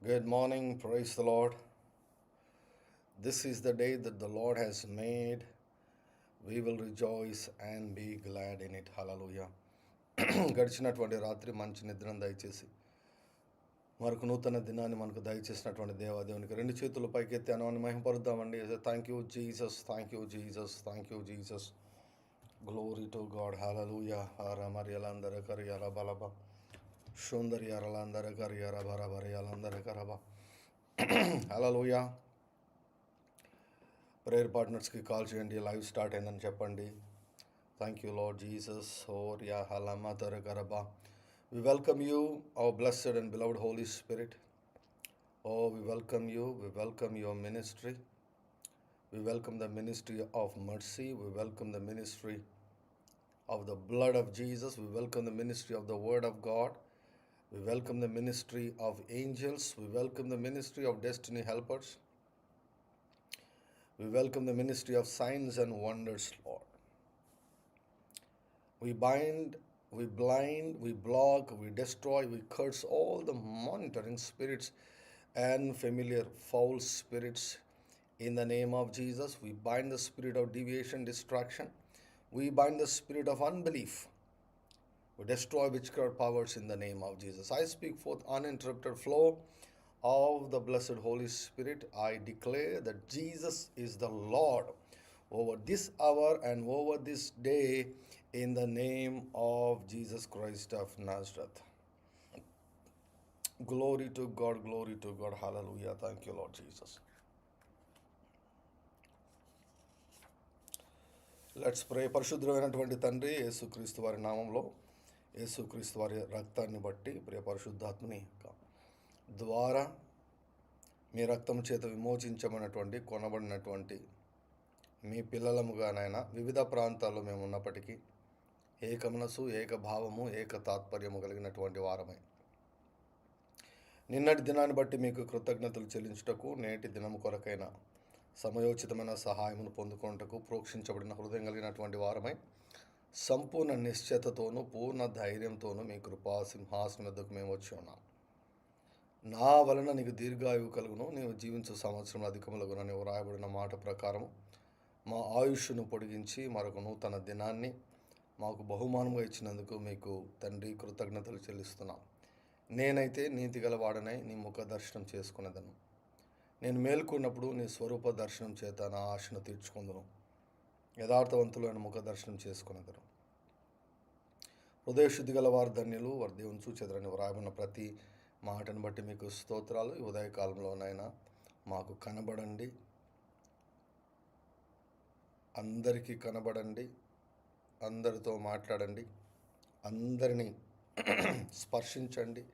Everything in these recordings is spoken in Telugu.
Good morning, praise the Lord. This is the day that the Lord has made. We will rejoice and be glad in it. Hallelujah. గడిచినటువంటి రాత్రి మంచి నిద్రను దయచేసి మరొక నూతన దినాన్ని మనకు దయచేసినటువంటి దేవాదేవునికి రెండు చేతులు పైకెత్తి అనవాన్ని మహిమపరుద్దామండి. Thank you Jesus, thank you Jesus, thank you Jesus. Glory to God. హల్లెలూయా. హరమరియలందర కరియల బలబ సుందరియరలందర కరియర బరబరియలందర కరబ. హల్లెలూయా. ప్రేయర్ పార్ట్నర్స్కి కాల్ చేయండి, లైవ్ స్టార్ట్ అయిందని చెప్పండి. Thank you Lord Jesus. ఓరియా హలమ దరగరబా. We welcome you, our blessed and beloved Holy Spirit. Oh, we welcome you. We welcome your ministry. We welcome the ministry of mercy. We welcome the ministry of the blood of Jesus. We welcome the ministry of the word of God. We welcome the ministry of angels. We welcome the ministry of destiny helpers. We welcome the ministry of signs and wonders, Lord. We bind, we blind, we block, we destroy, we curse all the monitoring spirits and familiar foul spirits in the name of Jesus. We bind the spirit of deviation, distraction. We bind the spirit of unbelief. We destroy witchcraft powers in the name of Jesus. I speak forth uninterrupted flow of the blessed Holy Spirit. I declare that Jesus is the Lord over this hour and over this day in the name of Jesus Christ of Nazareth. Glory to God, glory to God. Hallelujah. Thank you, Lord Jesus. Let's pray. పరిశుద్ధమైనటువంటి తండ్రి, యేసుక్రీస్తు వారి నామంలో, యేసుక్రీస్తు వారి రక్తాన్ని బట్టి ప్రియ పరిశుద్ధాత్మని ద్వారా మీ రక్తం చేత విమోచించబడినటువంటి కొనబడినటువంటి మీ పిల్లలముగానైనా వివిధ ప్రాంతాల్లో మేము ఉన్నప్పటికీ ఏక మనసు, ఏక భావము, ఏక తాత్పర్యము కలిగినటువంటి వారమై నిన్నటి దినాన్ని బట్టి మీకు కృతజ్ఞతలు చెల్లించుటకు, నేటి దినము కొరకైన సమయోచితమైన సహాయమును పొందుకొనుటకు ప్రోక్షించబడిన హృదయం కలిగినటువంటి వారమై సంపూర్ణ నిశ్చయతతోనూ పూర్ణ ధైర్యంతోనూ మీ కృపా సింహాసనం వద్దకు మేము వచ్చి ఉన్నాం. నా వలన నీకు దీర్ఘాయువు కలుగును, నీవు జీవించు సంవత్సరం అధికములగున నీవు రాయబడిన మాట ప్రకారం మా ఆయుష్ను పొడిగించి మరొక నూతన దినాన్ని మాకు బహుమానంగా ఇచ్చినందుకు మీకు తండ్రి కృతజ్ఞతలు చెల్లిస్తున్నాం. నేనైతే నీతి గలవాడనై నీ ముఖ దర్శనం చేసుకునేదను. నేను మేల్కొన్నప్పుడు నీ స్వరూప దర్శనం చేత నా ఆశను తీర్చుకుందును. యథార్థవంతులైన ముఖ దర్శనం చేసుకునేదను. హృదయశుద్ధి గల వారు ధన్యులు, వారి దేవుని చూచెదరని వ్రాయబడిన ప్రతి మాటను బట్టి మీకు స్తోత్రాలు. ఈ ఉదయకాలంలోనైనా మాకు కనబడండి, అందరికీ కనబడండి, అందరితో మాట్లాడండి, అందరినీ స్పర్శించండి,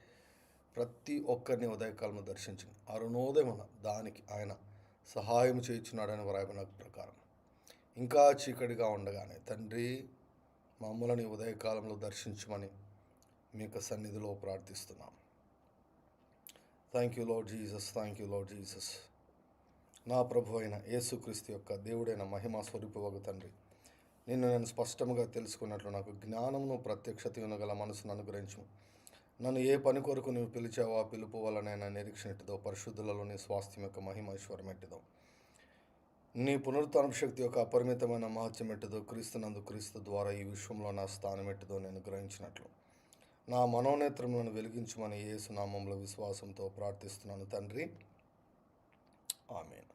ప్రతి ఒక్కరిని ఉదయకాలంలో దర్శించండి. అరుణోదయమున దానికి ఆయన సహాయం చేయించున్నాడని వ్రాయబడిన ప్రకారం ఇంకా చీకటిగా ఉండగానే తండ్రి మమ్మల్ని ఉదయకాలంలో దర్శించమని మీకు సన్నిధిలో ప్రార్థిస్తున్నాం. Thank you Lord Jesus, thank you Lord Jesus. నా ప్రభు అయిన యేసుక్రీస్తు యొక్క దేవుడైన మహిమా స్వరూపవగు తండ్రి, నిన్ను నేను స్పష్టంగా తెలుసుకున్నట్లు నాకు జ్ఞానమును ప్రత్యక్షతను గల మనసును అనుగ్రహించు. నన్ను ఏ పని కొరకు నీవు పిలిచావో ఆ పిలుపు వలనైనా నిరీక్షణ ఎట్టిదో, పరిశుద్ధులలో నీ స్వాస్థ్యం యొక్క మహిమ ఐశ్వర్యం ఎట్టిదో, నీ పునరుత్థాన శక్తి యొక్క అపరిమితమైన మహత్యం ఎట్టిదో, క్రీస్తునందు క్రీస్తు ద్వారా ఈ విశ్వంలో నా స్థానం ఎట్టిదో నేను గ్రహించినట్లు నా మనోనేత్రములను వెలిగించమని యేసు నామంలో విశ్వాసంతో ప్రార్థిస్తున్నాను తండ్రి, ఆమేన్.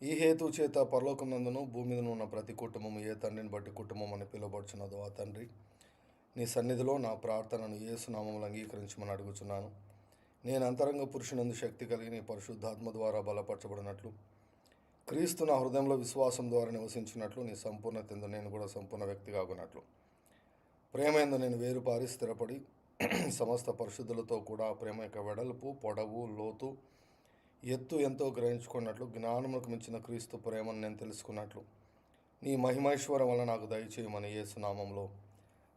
ఈ హేతు చేత పరలోకమునందును భూమి మీదను ఉన్న ప్రతి కుటుంబము ఏ తండ్రిని బట్టి కుటుంబం అని పిలువబడుచున్నదో ఆ తండ్రి నీ సన్నిధిలో నా ప్రార్థనను యేసు నామములో అంగీకరించమని అడుగుచున్నాను. నేను అంతరంగ పురుషునందు శక్తి కలిగి నీ పరిశుద్ధాత్మ ద్వారా బలపరచబడినట్లు, క్రీస్తు నా హృదయంలో విశ్వాసం ద్వారా నివసించినట్లు, నీ సంపూర్ణతందు నేను కూడా సంపూర్ణ వ్యక్తి కాగునట్లు, ప్రేమయందు నేను వేరుపారి స్థిరపడి సమస్త పరిశుద్ధులతో కూడా ప్రేమ యొక్క వెడల్పు, పొడవు, లోతు, ఎత్తు ఎంతో గ్రహించుకున్నట్లు, జ్ఞానములకు మించిన క్రీస్తు ప్రేమను నేను తెలుసుకున్నట్లు నీ మహిమైశ్వరం వల్ల నాకు దయచేయమని యేసు నామంలో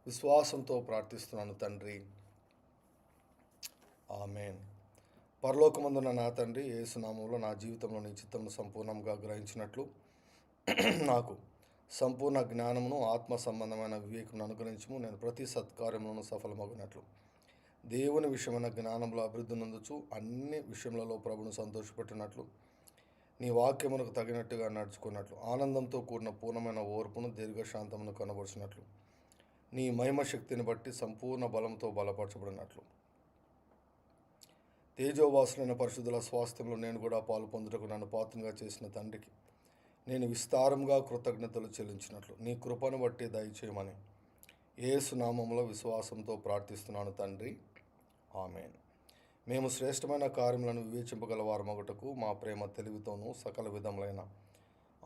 విశ్వాసంతో ప్రార్థిస్తున్నాను తండ్రి, ఆమేన్. పరలోకమందున్న నా తండ్రి, యేసు నామంలో నా జీవితంలో నీ చిత్తమును సంపూర్ణంగా గ్రహించినట్లు నాకు సంపూర్ణ జ్ఞానమును ఆత్మ సంబంధమైన వివేకమును అనుగ్రహించము. నేను ప్రతి సత్కార్యములను సఫలమగునట్లు దేవుని విషయమైన జ్ఞానంలో అభివృద్ధి నందుచు అన్ని విషయములలో ప్రభును సంతోషపెట్టినట్లు నీ వాక్యమునకు తగినట్టుగా నడుచుకున్నట్లు ఆనందంతో కూడిన పూర్ణమైన ఓర్పును దీర్ఘశాంతమును కనబరిచినట్లు నీ మహిమ శక్తిని బట్టి సంపూర్ణ బలంతో బలపరచబడినట్లు తేజోవాసులైన పరిశుద్ధుల స్వాస్థ్యంలో నేను కూడా పాలు పొందుటకు నన్ను పాత్రగా చేసిన తండ్రికి నేను విస్తారంగా కృతజ్ఞతలు చెల్లించినట్లు నీ కృపను బట్టి దయచేయమని యేసు నామములో విశ్వాసంతో ప్రార్థిస్తున్నాను తండ్రి, ఆమేన్. మేము శ్రేష్టమైన కార్యములను వివేచింపగల వారమొకటకు మా ప్రేమ తెలివితోనూ సకల విధములైన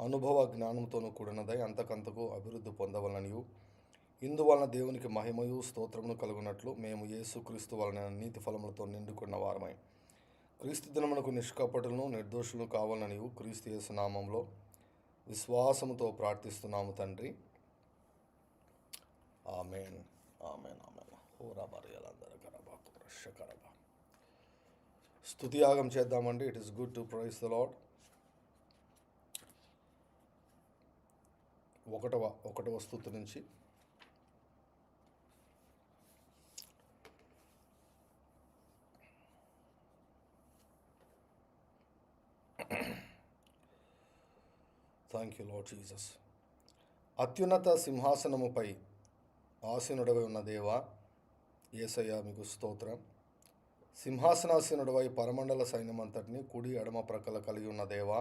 అనుభవ జ్ఞానంతోనూ కూడినదై అంతకంతకు అభివృద్ధి పొందవలననియు ఇందువలన దేవునికి మహిమయు స్తోత్రమును కలుగునట్లు మేము యేసుక్రీస్తు వలన నీతి ఫలములతో నిండుకున్న వారమై క్రీస్తు దినమునకు నిష్కపటులను నిర్దోషులను కావాలనియు క్రీస్తు యేసు నామంలో విశ్వాసముతో ప్రార్థిస్తున్నాము తండ్రి, ఆమేన్, ఆమేన్, ఆమేన్. హోరా బరియలందరూ కరబా కురష కరబా. స్తుతియాగం చేద్దామండి. It is good to praise the Lord. ఒకటవ స్తుతి నుంచి థ్యాంక్ యూ లార్డ్ జీసస్. అత్యున్నత సింహాసనముపై ఆసీనుడవై ఉన్న దేవా యేసయ్య మీకు స్తోత్రం. సింహాసనాసీనుడవై పరమండల సైన్యమంతటిని కుడి ఎడమ ప్రక్కల కలిగి ఉన్న దేవా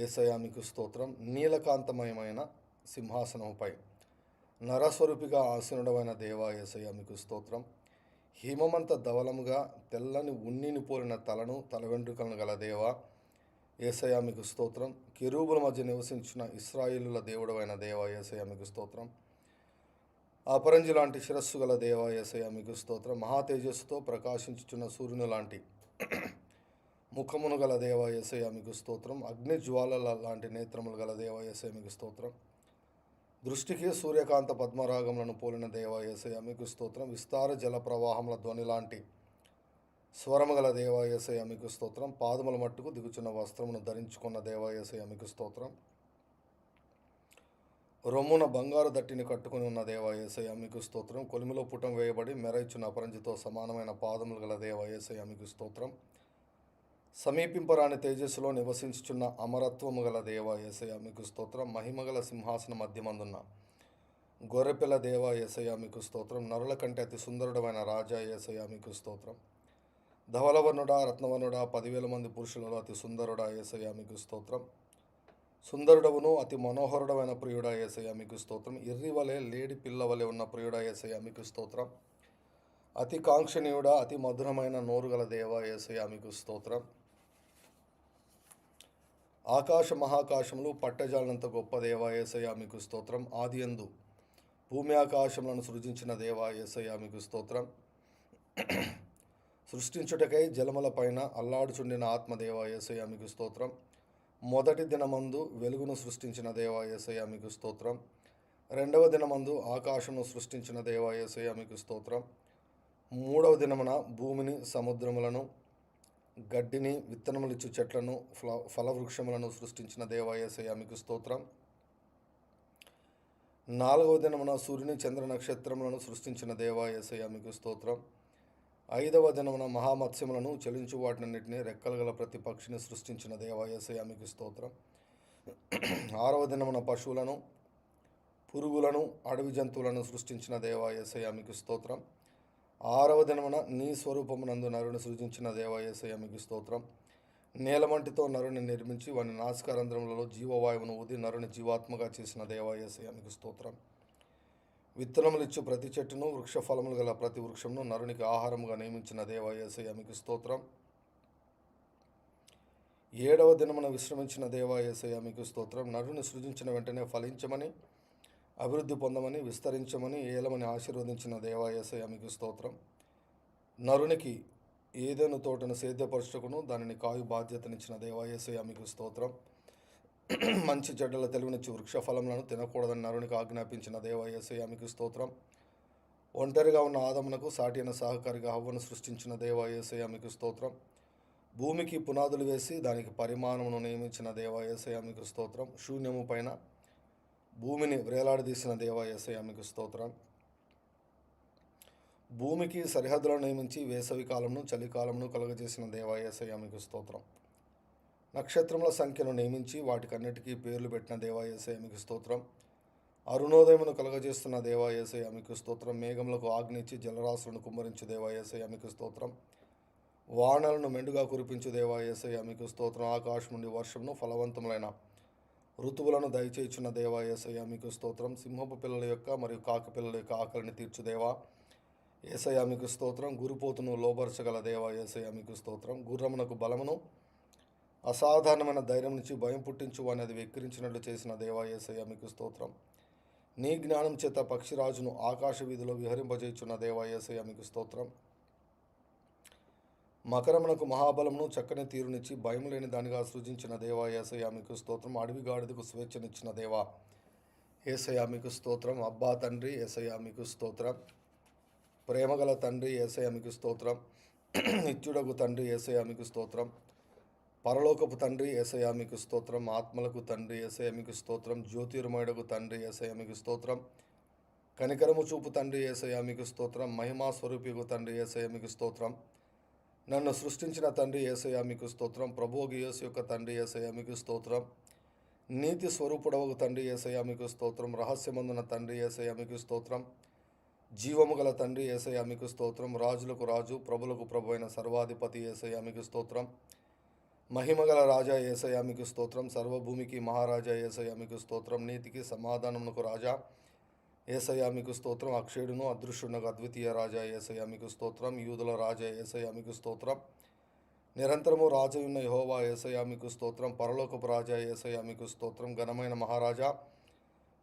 యేసయ్య మీకు స్తోత్రం. నీలకాంతమయమైన సింహాసనముపై నరస్వరూపిగా ఆసీనుడవైన దేవా యేసయ్య మీకు స్తోత్రం. హిమమంత ధవలముగా తెల్లని ఉన్నిని పోలిన తలను తల వెంట్రుకలను గల దేవా యేసయ్య మీకు స్తోత్రం. కెరూబుల మధ్య నివసించిన ఇశ్రాయేలుల దేవుడవైన దేవా యేసయ్య మీకు స్తోత్రం. అపరంజి లాంటి శిరస్సు గల దేవా యేసయ్య మీకు స్తోత్రం. మహా తేజస్సుతో ప్రకాశించుచున్న సూర్యుని లాంటి ముఖమును గల దేవా యేసయ్య మీకు స్తోత్రం. అగ్ని జ్వాలల లాంటి నేత్రములు గల దేవా యేసయ్య మీకు స్తోత్రం. దృష్టికి సూర్యకాంత పద్మరాగములను పోలిన దేవా యేసయ్య మీకు స్తోత్రం. విస్తార జల ప్రవాహముల ధ్వని లాంటి స్వరము గల దేవా యేసయ్య మీకు స్తోత్రం. పాదముల మట్టుకు దిగుచున్న వస్త్రమును ధరించుకున్న దేవా యేసయ్య మీకు స్తోత్రం. రొమ్మున బంగారు దట్టిని కట్టుకుని ఉన్న దేవా యేసయ్య మీకు స్తోత్రం. కొలిమిలో పుటం వేయబడి మెరైచున్న అపరంజితో సమానమైన పాదములు గల దేవా యేసయ్య మీకు స్తోత్రం. సమీపింపరాని తేజస్సులో నివసించుచున్న అమరత్వము గల దేవా యేసయ్య మీకు స్తోత్రం. మహిమగల సింహాసన మధ్యమందున్న గొర్రెపిల్ల దేవా యేసయ్య మీకు స్తోత్రం. నరుల కంటే అతి సుందరుడమైన రాజా యేసయ్య మీకు స్తోత్రం. ధవలవర్ణుడా రత్నవర్ణుడా 10,000 మంది పురుషులలో అతి సుందరుడా యేసయ్య మీకు స్తోత్రం. సుందరుడవును అతి మనోహరుడమైన ప్రియుడా యేసయ్య మీకు స్తోత్రం. ఎర్రి వలె లేడి పిల్ల వలె ఉన్న ప్రియుడా యేసయ్య మీకు స్తోత్రం. అతి కాంక్షణీయుడా అతి మధురమైన నోరుగల దేవా యేసయ్య మీకు స్తోత్రం. ఆకాశ మహాకాశములు పట్టజాలనంత గొప్ప దేవా యేసయ్య మీకు స్తోత్రం. ఆదియందు భూమి ఆకాశములను సృజించిన దేవా యేసయ్య మీకు స్తోత్రం. సృష్టించుటకై జలముల పైన అల్లాడుచుండిన ఆత్మదేవా యేసయ్య మీకు స్తోత్రం. మొదటి దినమందు వెలుగును సృష్టించిన దేవా యేసయ్య మీకు స్తోత్రం. రెండవ దినమందు ఆకాశమును సృష్టించిన దేవా యేసయ్య మీకు స్తోత్రం. మూడవ దినమున భూమిని సముద్రములను గడ్డిని విత్తనములిచ్చు చెట్లను ఫలవృక్షములను సృష్టించిన దేవా యేసయ్య మీకు స్తోత్రం. నాలుగవ దినమున సూర్యుని చంద్ర నక్షత్రములను సృష్టించిన దేవా యేసయ్య మీకు స్తోత్రం. ఐదవ దినమున మహామత్స్యములను చెలించు వాటినన్నింటినీ రెక్కలు గల ప్రతి పక్షిని సృష్టించిన దేవా యేసయ్య మీకు స్తోత్రం. ఆరవ దినమున పశువులను పురుగులను అడవి జంతువులను సృష్టించిన దేవా యేసయ్య మీకు స్తోత్రం. ఆరవ దినమున నీ స్వరూపమునందు నరుని సృజించిన దేవా యేసయ్య మీకు స్తోత్రం. నేలమంటితో నరుని నిర్మించి వాని నాసికారంధ్రములలో జీవవాయువును ఊది నరుని జీవాత్మగా చేసిన దేవా యేసయ్య మీకు స్తోత్రం. విత్తనములిచ్చు ప్రతి చెట్టును వృక్ష ఫలములు గల ప్రతి వృక్షమును నరునికి ఆహారముగా నియమించిన దేవా యేసయ్య మీకు స్తోత్రం. ఏడవ దినమున విశ్రమించిన దేవా యేసయ్య మీకు స్తోత్రం. నరుని సృజించిన వెంటనే ఫలించమని అభివృద్ధి పొందమని విస్తరించమని ఏలమని ఆశీర్వదించిన దేవా యేసయ్య మీకు స్తోత్రం. నరునికి ఏదైనా తోటను సేద్యపరచుటకును దానిని కాయు బాధ్యతనిచ్చిన దేవా యేసయ్య మీకు స్తోత్రం. మంచి చెడ్డల తెలివినిచ్చి వృక్ష ఫలములను తినకూడదని నరునికి ఆజ్ఞాపించిన దేవా యేసయ్య మీకు స్తోత్రం. ఒంటరిగా ఉన్న ఆదమునకు సాటి అయిన సహకారిగా హవ్వను సృష్టించిన దేవా యేసయ్య మీకు స్తోత్రం. భూమికి పునాదులు వేసి దానికి పరిమాణమును నియమించిన దేవా యేసయ్య మీకు స్తోత్రం. శూన్యము పైన భూమిని వ్రేలాడదీసిన దేవా యేసయ్య మీకు స్తోత్రం. భూమికి సరిహద్దులను నియమించి వేసవి కాలంను చలికాలంను కలుగజేసిన దేవా యేసయ్య మీకు స్తోత్రం. నక్షత్రముల సంఖ్యను నియమించి వాటికన్నిటికీ పేర్లు పెట్టిన దేవా యేసయ్య మీకు స్తోత్రం. అరుణోదయమును కలుగజేస్తున్న దేవా యేసయ్య మీకు స్తోత్రం. మేఘములకు ఆజ్ఞించి జలరాశులను కుమ్మరించు దేవా యేసయ్య మీకు స్తోత్రం. వానలను మెండుగా కురిపించు దేవా యేసయ్య మీకు స్తోత్రం. ఆకాశం నుండి వర్షమును ఫలవంతములైన ఋతువులను దయచేయుచున్న దేవా యేసయ్య మీకు స్తోత్రం. సింహపు పిల్లల యొక్క మరియు కాకి పిల్లల యొక్క ఆకలిని తీర్చు దేవా యేసయ్య మీకు స్తోత్రం. గురిపోతును లోబరచగల దేవా యేసయ్య మీకు స్తోత్రం. గుర్రమునకు బలమును అసాధారణమైన ధైర్యం నుంచి భయం పుట్టించు అనేది వెక్కిరించినట్లు చేసిన దేవా యేసయ్య మీకు స్తోత్రం. నీ జ్ఞానం చేత పక్షిరాజును ఆకాశ వీధిలో విహరింపజేయుచున్న దేవా యేసయ్య మీకు స్తోత్రం. మకరమునకు మహాబలమును చక్కని తీరునిచ్చి భయం లేని దానిగా సృజించిన దేవా యేసయ్య మీకు స్తోత్రం. అడవి గాడిదకు స్వేచ్ఛనిచ్చిన దేవా యేసయ్య మీకు స్తోత్రం. అబ్బా తండ్రి యేసయ్య మీకు స్తోత్రం. ప్రేమగల తండ్రి యేసయ్య మీకు స్తోత్రం. నిత్యుడగు తండ్రి యేసయ్య మీకు స్తోత్రం. పరలోకపు తండ్రి యేసయ్య మీకు స్తోత్రం. ఆత్మలకు తండ్రి యేసయ్య మీకు స్తోత్రం. జ్యోతిర్మయుడగు తండ్రి యేసయ్య మీకు స్తోత్రం. కనికరము చూపు తండ్రి యేసయ్య మీకు స్తోత్రం. మహిమా స్వరూపిగు తండ్రి యేసయ్య మీకు స్తోత్రం. నన్ను సృష్టించిన తండ్రి యేసయ్య మీకు స్తోత్రం. ప్రభువు యేసు యొక్క తండ్రి యేసయ్య మీకు స్తోత్రం. నీతి స్వరూపుడవగు తండ్రి యేసయ్య మీకు స్తోత్రం. రహస్యమందున తండ్రి యేసయ్య మీకు స్తోత్రం. జీవము గల తండ్రి యేసయ్య మీకు స్తోత్రం. రాజులకు రాజు ప్రభులకు ప్రభు అయిన సర్వాధిపతి యేసయ్య మీకు స్తోత్రం. మహిమగల రాజా యేసయ్య మీకు స్తోత్రం. సర్వభూమికి మహారాజా యేసయ్య మీకు స్తోత్రం. నీతికి సమాధానమునకు రాజా యేసయ్య మీకు స్తోత్రం. అక్షయుడును అదృశ్యుడునకు అద్వితీయ రాజా యేసయ్య మీకు స్తోత్రం. యూదుల రాజా యేసయ్య మీకు స్తోత్రం. నిరంతరము రాజయున్న యెహోవా యేసయ్య మీకు స్తోత్రం. పరలోకపు రాజా యేసయ్య మీకు స్తోత్రం. ఘనమైన మహారాజా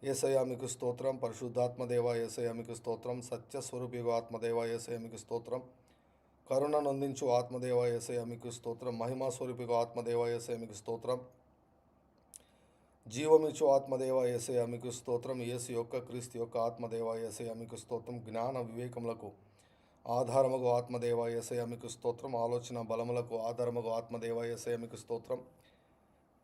యేసయ్య మీకు స్తోత్రం. పరిశుద్ధాత్మదేవ యేసయ్య మీకు స్తోత్రం. సత్యస్వరూపిగా ఆత్మదేవ యేసయ్య మీకు స్తోత్రం. కరుణ నొందించు ఆత్మదేవ యేసయ్య మీకు స్తోత్రం. మహిమా స్వరూపిగా ఆత్మదేవ యేసయ్య మీకు స్తోత్రం. జీవమిచ్చు ఆత్మదేవ యేసయ్య మీకు స్తోత్రం. యేసు యొక్క క్రీస్తు యొక్క ఆత్మదేవ యేసయ్య మీకు స్తోత్రం. జ్ఞాన వివేకములకు ఆధారముగు ఆత్మదేవ యేసయ్య మీకు స్తోత్రం. ఆలోచన బలములకు ఆధారముగు ఆత్మదేవ యేసయ్య మీకు స్తోత్రం.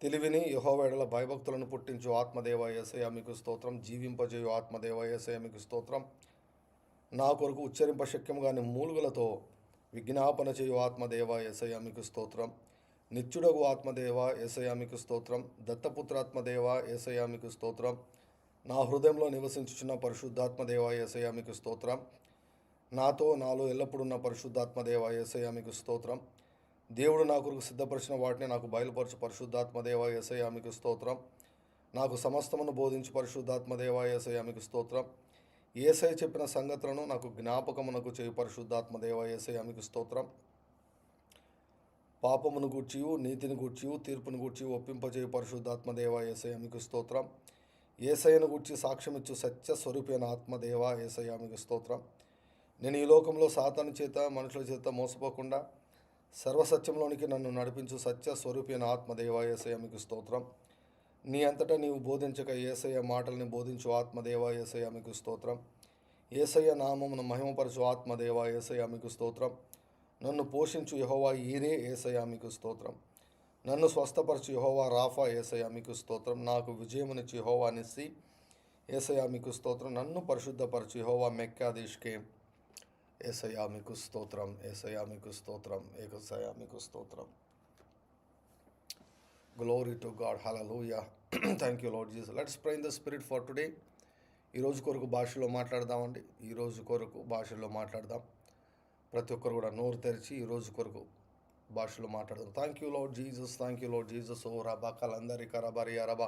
తెలివిని యెహోవా యెడల భయభక్తులను పుట్టించు ఆత్మదేవ యేసయ్య మీకు స్తోత్రం. జీవింపజేయు ఆత్మదేవ యేసయ్య మీకు స్తోత్రం. నా కొరకు ఉచ్చరింప శక్యం కాని మూలుగులతో విజ్ఞాపన చేయు ఆత్మదేవ యేసయ్య మీకు స్తోత్రం. నిత్యుడగు ఆత్మదేవ యేసయ్య మీకు స్తోత్రం. దత్తపుత్రాత్మదేవ యేసయ్య మీకు స్తోత్రం. నా హృదయంలో నివసించుచున్న పరిశుద్ధాత్మదేవ యేసయ్య మీకు స్తోత్రం. నాలో ఎల్లప్పుడున్న పరిశుద్ధాత్మదేవ యేసయ్య మీకు స్తోత్రం. దేవుడు నా కొరకు సిద్ధపరిచిన వాటిని నాకు బయలుపరచు పరిశుద్ధాత్మదేవ యేసయ్య మీకు స్తోత్రం. నాకు సమస్తమును బోధించు పరిశుద్ధాత్మదేవ యేసయ్య మీకు స్తోత్రం. యేసయ్య చెప్పిన సంగతులను నాకు జ్ఞాపకమునకు చేయు పరిశుద్ధాత్మదేవ యేసయ్య మీకు స్తోత్రం. పాపమును గూర్చియు నీతిని గూర్చియు తీర్పును గూర్చియు ఒప్పింపజేయు పరిశుద్ధాత్మదేవ యేసయ్య మీకు స్తోత్రం. యేసయ్యను గూర్చి సాక్ష్యమిచ్చు సత్య స్వరూపైన ఆత్మదేవ యేసయ్య మీకు స్తోత్రం. నేను ఈ లోకంలో సాతాను చేత మనుషుల చేత మోసపోకుండా సర్వసత్యంలోనికి నన్ను నడిపించు సత్య స్వరూపైన ఆత్మదేవ యేసయ్య మీకు స్తోత్రం. నీ అంతటా నీవు బోధించక యేసయ్య మాటల్ని బోధించు ఆత్మదేవ యేసయ్య మీకు స్తోత్రం. యేసయ్య నామమును మహిమపరచు ఆత్మదేవ యేసయ్య మీకు స్తోత్రం. నన్ను పోషించు యెహోవా ఈరే యేసయ్య మీకు స్తోత్రం. నన్ను స్వస్థపరచు యెహోవా రాఫా యేసయ్య మీకు స్తోత్రం. నాకు విజయమునిచ్చు యెహోవా నిస్సి యేసయ్య మీకు స్తోత్రం. నన్ను పరిశుద్ధపరచు యెహోవా మెక్కాదేశ్కే యేసయ్య మీకు స్తోత్రం. యేసయ్య మీకు స్తోత్రం. యేసయ్య మీకు స్తోత్రం. Glory to God. Hallelujah. Thank you Lord Jesus. Let's pray in the spirit for today. ఈరోజు కొరకు భాషలో మాట్లాడదామండి. ఈరోజు కొరకు భాషలో మాట్లాడదాం. ప్రతి ఒక్కరు కూడా నోరు తెరిచి ఈరోజు కొరకు భాషలో మాట్లాడదాం. Thank you Lord Jesus. Thank you Lord Jesus. ఓ రబా కలందరి కరబరి అరబా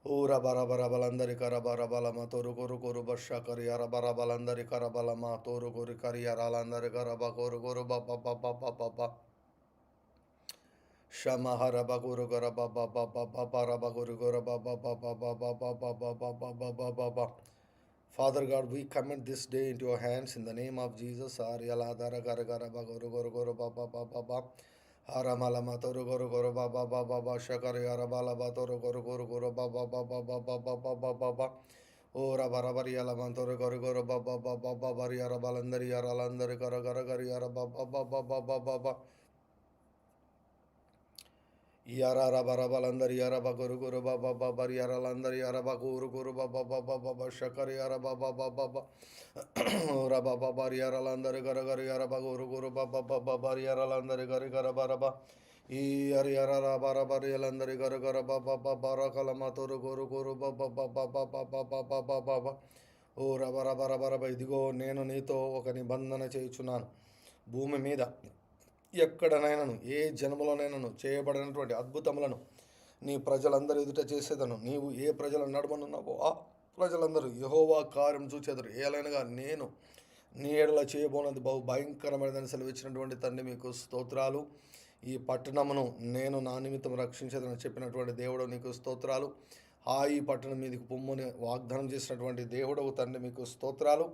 ఓ రబరబరబలందరి కరబరబలమ తోరు కొరు కొరు బర్ష కరి అరబరబలందరి కరబలమ తోరు కొరి కరి అరాలందరి కరబ కొరు కొరు బబ్బ బబ్బ బబ్బ షమహర బగురు గర బబ్బ బబ్బ బబ్బ రబగురు గర బబ్బ బబ్బ బబ్బ బబ్బ బబ్బ బబ్బ. Father God, we commit this day into your hands in the name of Jesus. Ariyaladara gara gara baguru guru guru baba baba baba. Haramala matoru guru guru baba baba baba. Shakari arabala batoru guru guru guru baba baba baba baba baba. Ora barabari alamantoru guru guru baba baba baba. Yarabalandari yaralandari gara gara gara yarababa baba baba baba. Yara barabalandar yara baguru guru baba baba yara landar yara baguru guru baba baba baba shakar yara baba baba baba raba baba yara landar gara gara yara baguru guru baba baba baba yara landar gara gara baraba yara yara raba raba yara landar gara gara baba baba rakalama toru guru guru baba baba baba baba baba baba ఓ రబ రబ రబ రబ ఇదిగో నేను నీతో ఒక నిబంధన చేయుచున్నాను భూమి మీద ఎక్కడనైనాను ఏ జన్మలోనైనాను చేయబడినటువంటి అద్భుతములను నీ ప్రజలందరూ ఎదుట చేసేదను నీవు ఏ ప్రజల నడమనున్నావో ఆ ప్రజలందరూ యెహోవా కార్యం చూచేదరు ఏలైనగా నేను నీ ఎడల చేయబోనది బహు భయంకరమైనదని సెలవిచ్చినటువంటి తండ్రి మీకు స్తోత్రాలు ఈ పట్టణమును నేను నా నిమిత్తం రక్షించేదని చెప్పినటువంటి దేవుడు నీకు స్తోత్రాలు ఈ పట్టణం మీదకి పొమ్మని వాగ్దానం చేసినటువంటి దేవుడవు తండ్రి మీకు స్తోత్రాలు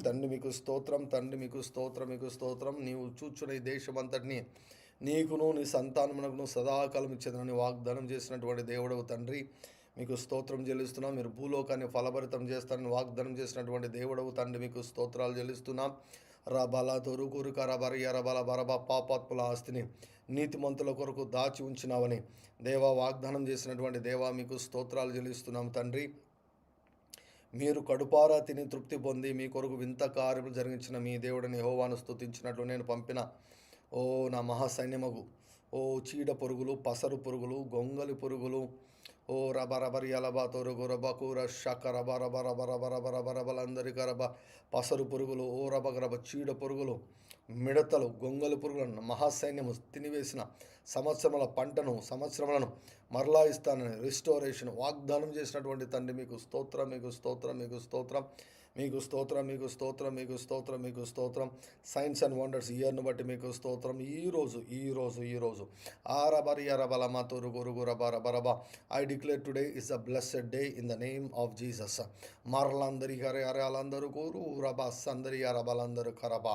తండ్రి మీకు స్తోత్రం తండ్రి మీకు స్తోత్రం మీకు స్తోత్రం నీవు చూచున్న ఈ దేశమంతటిని నీకును నీ సంతానమునకును సదాకాలం ఇచ్చేదని వాగ్దానం చేసినటువంటి దేవుడవు తండ్రి మీకు స్తోత్రం చెల్లిస్తున్నాం మీరు భూలోకాన్ని ఫలభరితం చేస్తారని వాగ్దానం చేసినటువంటి దేవుడవు తండ్రి మీకు స్తోత్రాలు చెల్లిస్తున్నాం రబల తొరుకురు కరబరి ఎరబల బరబ పాపాత్ముల ఆస్తిని నీతిమంతుల కొరకు దాచి ఉంచినావని దేవా వాగ్దానం చేసినటువంటి దేవా మీకు స్తోత్రాలు చెల్లిస్తున్నాం తండ్రి మీరు కడుపారా తిని తృప్తి పొంది మీ కొరకు వింత కార్యములు జరిగించిన మీ దేవుడిని యెహోవాను స్తుతించినట్లు నేను పంపిన ఓ నా మహాసైన్యమగు ఓ చీడ పురుగులు పసరు పురుగులు గొంగలి పురుగులు ఓ రబ రబరి అలబా తొరుగు రబకూర షక రబ రబ రబ రబ రబ రబ రబలందరికీ రబ పసరు పురుగులు ఓ రబ రబ చీడ పురుగులు మిడతలు గొంగలి పురుగులను మహాసైన్యము తినివేసిన సంవత్సరముల పంటను సంవత్సరములను మరలా ఇస్తానని రిస్టోరేషన్ వాగ్దానం చేసినటువంటి తండ్రి మీకు స్తోత్రం మీకు స్తోత్రం మీకు స్తోత్రం మీకు స్తోత్రం మీకు స్తోత్రం మీకు స్తోత్రం మీకు స్తోత్రం సైన్స్ అండ్ వండర్స్ ఇయర్ను బట్టి మీకు స్తోత్రం ఈరోజు ఆరబరి అరబలమ తొరు గురుగు రబ రబ రబ I declare today is a blessed day in the name of Jesus మరలందరి హరే అరలందరూ కూరు రబ సందరి అరబలందరూ కరబ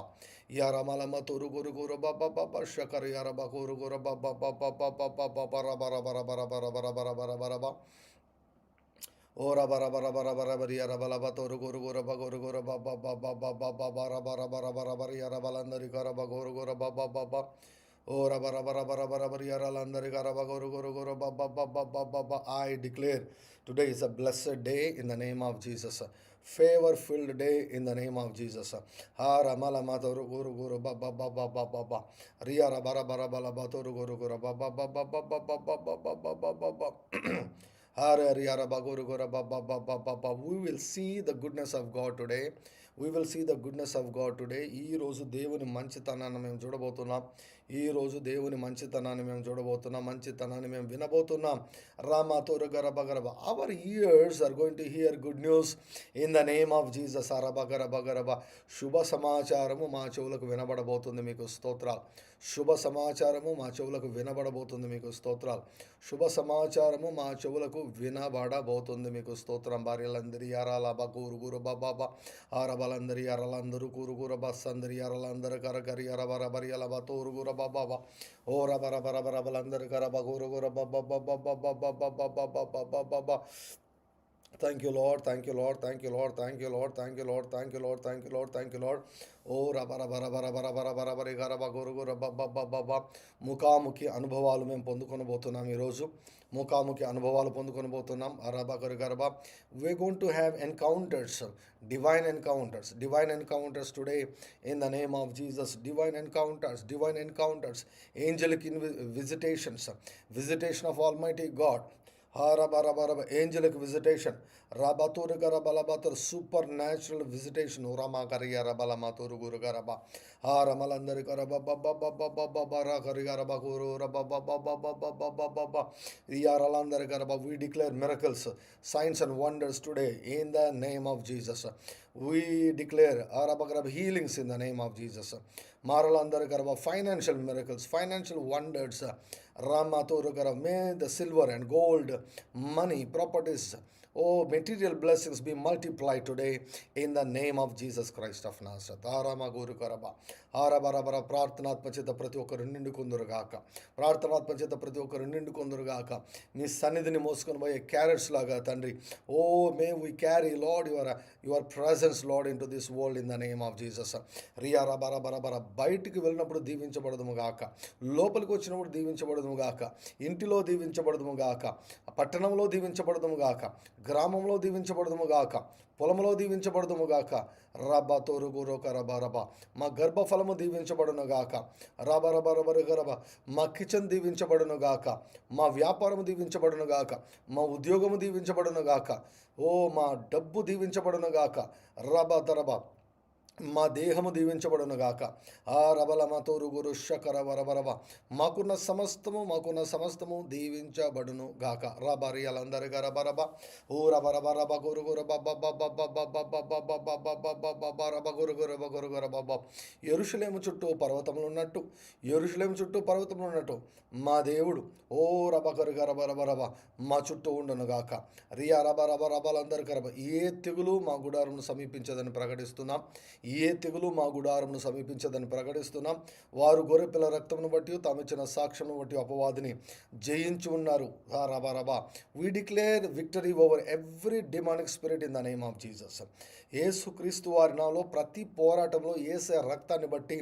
యరమలమ తొరు గురుగు రబ బబ షకరి అరబ గురుగు రబ బబ బబ రబ రబ రబ రబ రబ రబ రబ రబ రబ ఓ రబ రబ రబ రబ రబరి రబలబ తొరు గురుగు రబ గురుగు రబ బబ బబ బబ రబ రబ రబ రబరి రబలందరి కరబ గురుగు రబ బబ ఓ రబ రబ రబ రబ రబరి రలందరి కరబ గురుగు రబ బబ బబ I declare today is a blessed day in the name of Jesus favour filled day in the name of Jesus రమలమ తొరు గురుగు బబ బబ బబ రియ రబ రబ రబ రబ తొరు గురుగు రబ బబ బబ బబ బబ Hare Hare Baguru Gora Baba Baba Baba. We will see the goodness of God today. We will see the goodness of God today. ఈ రోజు దేవుని మంచితనాన్ని మేము చూడబోతున్నాం ఈరోజు దేవుని మంచితనాన్ని మేము చూడబోతున్నాం మంచితనాన్ని మేము వినబోతున్నాం రామాతో గరబ గరబ our ears are going to hear good news in the name of Jesus అరబ గరబ గరబ శుభ సమాచారము మా చెవులకు వినబడబోతుంది మీకు స్తోత్రాలు శుభ సమాచారము మా చెవులకు వినబడబోతుంది మీకు స్తోత్రాలు శుభ సమాచారము మా చెవులకు వినబడబోతుంది మీకు స్తోత్రం భార్యలందరి అరాల బూరు గురు బాబా ఆరబలందరి అరలందరూ కూరుగుర బస్సందరి అరలందరు కరకరి అరబరబరి అలబ తోరుగుర బాబా ఓ రబర బరబరబలందరు కరబ కూరుగుర బాబా Thank you, Lord. Thank you, Lord. Thank you, Lord. Thank you, Lord. Thank you, Lord. Thank you, Lord. Thank you, Lord. Thank you, Lord. ఓ రబరబరబరబరబరబరబరబరబరబరబ ముఖాముఖి అనుభవాలు మేము పొందుకొనబోతున్నాం ఈరోజు ముఖాముఖి అనుభవాలు పొందుకొనబోతున్నాం అరబకరు గరబ we're going to have encounters divine encounters today in the name of Jesus divine encounters angelic visitation of Almighty God angelic visitation rabatur garabalabatur supernatural visitation urama kariya rabalamatur guru garaba ramalandari garaba baba karigara guru rababa yaralandari garaba we declare miracles signs and wonders today in the name of Jesus we declare arabagrab healings in the name of Jesus maralandari garaba financial miracles financial wonders Ramaturugara, may the silver and gold, money, properties, Oh, material blessings be multiplied today in the name of Jesus Christ of Nazareth. Arama Guru Karaba. ఆరబరబర ప్రార్థనాత్మ చేత ప్రతి ఒక్కరు నిండుకొందురుగాక. ప్రార్థనాత్మ చేత ప్రతి ఒక్కరు నిండుకొందురుగాక. మీ సన్నిధిని మోసుకొని పోయే క్యారెట్స్ లాగా తండ్రి. Oh may we carry Lord your presence Lord into this world in the name of Jesus. రియారా బరబరబర బయటికి వెళ్ళినప్పుడు దీవించబడదుము గాక, లోపలికి వచ్చినప్పుడు దీవించబడదుము గాక, ఇంటిలో దీవించబడదుము గాక, పట్టణంలో దీవించబడదుము గాక, గ్రామంలో దీవించబడదుము గాక, పొలంలో దీవించబడదుము గాక. రబ తోరుగు రోక రబ రబ మా గర్భఫలము దీవించబడును గాక. రబ రబ రబ రబ మా కిచెన్ దీవించబడును గాక, మా వ్యాపారము దీవించబడును గాక, మా ఉద్యోగము దీవించబడును గాక. ఓ మా డబ్బు దీవించబడును గాక. రబ తరబ మా దేహము దీవించబడును గాక. ఆ రబలమ తోరుగురు షకర వరబరబ మాకున్న సమస్తము దీవించబడును గాక. రబరియలందరి గరబరబ ఓ రబరబరబ గురుగుర రబ గురుగుర బబ్బ. యెరూషలేము చుట్టూ పర్వతములు ఉన్నట్టు మా దేవుడు ఓ రబకరు గరబరబరబ మా చుట్టూ ఉండును గాక. రియా రబ రబ రబలందరి గరబ. ఏ తెగులు మా గుడారమును సమీపించదని ప్రకటిస్తున్నాం. ఏ తెగులు మా గుడారమును సమీపించదని ప్రకటిస్తున్నాం. వారు గొర్రెపిల్ల రక్తమును బట్టి తామిచ్చిన సాక్ష్యమును బట్టి అపవాదిని జయించి ఉన్నారు. రబ రబ we declare victory over every demonic spirit in the name of Jesus. యేసుక్రీస్తు వారి నాలో ప్రతి పోరాటంలో యేసే రక్తాన్ని బట్టి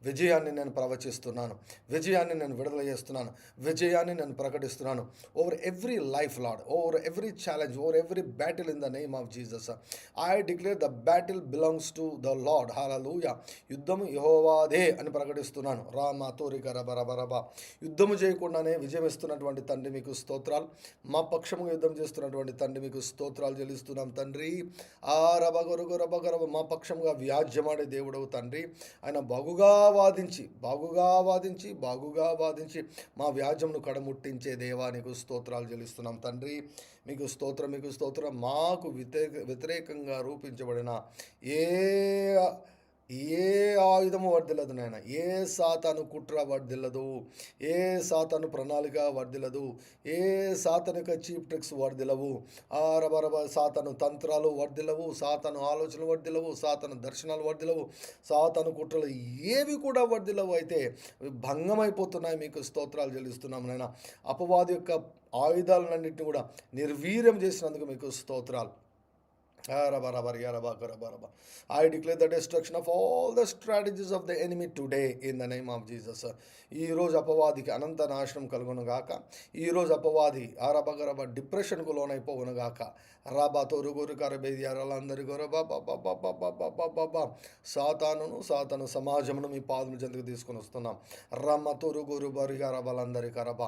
విజయాన్ని నేను ప్రవచిస్తున్నాను, విజయాన్ని నేను విడుదల చేస్తున్నాను, విజయాన్ని నేను ప్రకటిస్తున్నాను. Over every life Lord, over every challenge, over every battle in the name of Jesus. I declare the battle belongs to the Lord. Hallelujah. యుద్ధము యెహోవాదే అని ప్రకటిస్తున్నాను. రామ తోరిక రబ రబ రబ. యుద్ధము చేయకుండానే విజయం ఇస్తున్నటువంటి తండ్రి మీకు స్తోత్రాలు. మా పక్షముగా యుద్ధం చేస్తున్నటువంటి తండ్రి మీకు స్తోత్రాలు చెల్లిస్తున్నాం తండ్రి. ఆ రబ గొరగ రబ గరబ మా పక్షముగా వ్యాజ్యమాడే దేవుడవు తండ్రి. ఆయన బాగుగా వాదించి మా వ్యాజ్యమును కడముట్టించే దేవా నీకు స్తోత్రాలు చెల్లిస్తున్నాం తండ్రి. మీకు స్తోత్రం. మాకు వ్యతిరేకంగా రూపించబడిన ఏ ఆయుధము వర్ధిల్లదు నాయన. ఏ సాతాను కుట్ర వర్ధిల్లదు, ఏ సాతాను ప్రణాళిక వర్ధిల్లదు, ఏ సాతానిక చీప్ ట్రిక్స్ వర్ధిల్లవు. రబరబ సాతాను తంత్రాలు వర్ధిల్లవు, సాతాను ఆలోచనలు వర్ధిల్లవు, సాతాను దర్శనాలు వర్ధిల్లవు, సాతాను కుట్రలు ఏవి కూడా వర్ధిల్లవు. అయితే భంగమైపోతున్నాయి. మీకు స్తోత్రాలు చెల్లిస్తున్నాము నాయన. అపవాది యొక్క ఆయుధాలన్నింటినీ కూడా నిర్వీర్యం చేసినందుకు మీకు స్తోత్రాలు. I declare the destruction of all the strategies of the enemy today in the name of Jesus. ఈరోజు అపవాదికి అనంత నాశనం కలుగును గాక. ఈరోజు అపవాది ఆరబగరబ డిప్రెషన్కు లోనైపోవును గాక. రాబా తోరుగురు కరబేదియారందరి గొరబా సాతాను సమాజమును మీ పాదము చెందుకు తీసుకొని వస్తున్నాం. రమ్మ తోరుగురు బరిగరబలందరి కరబ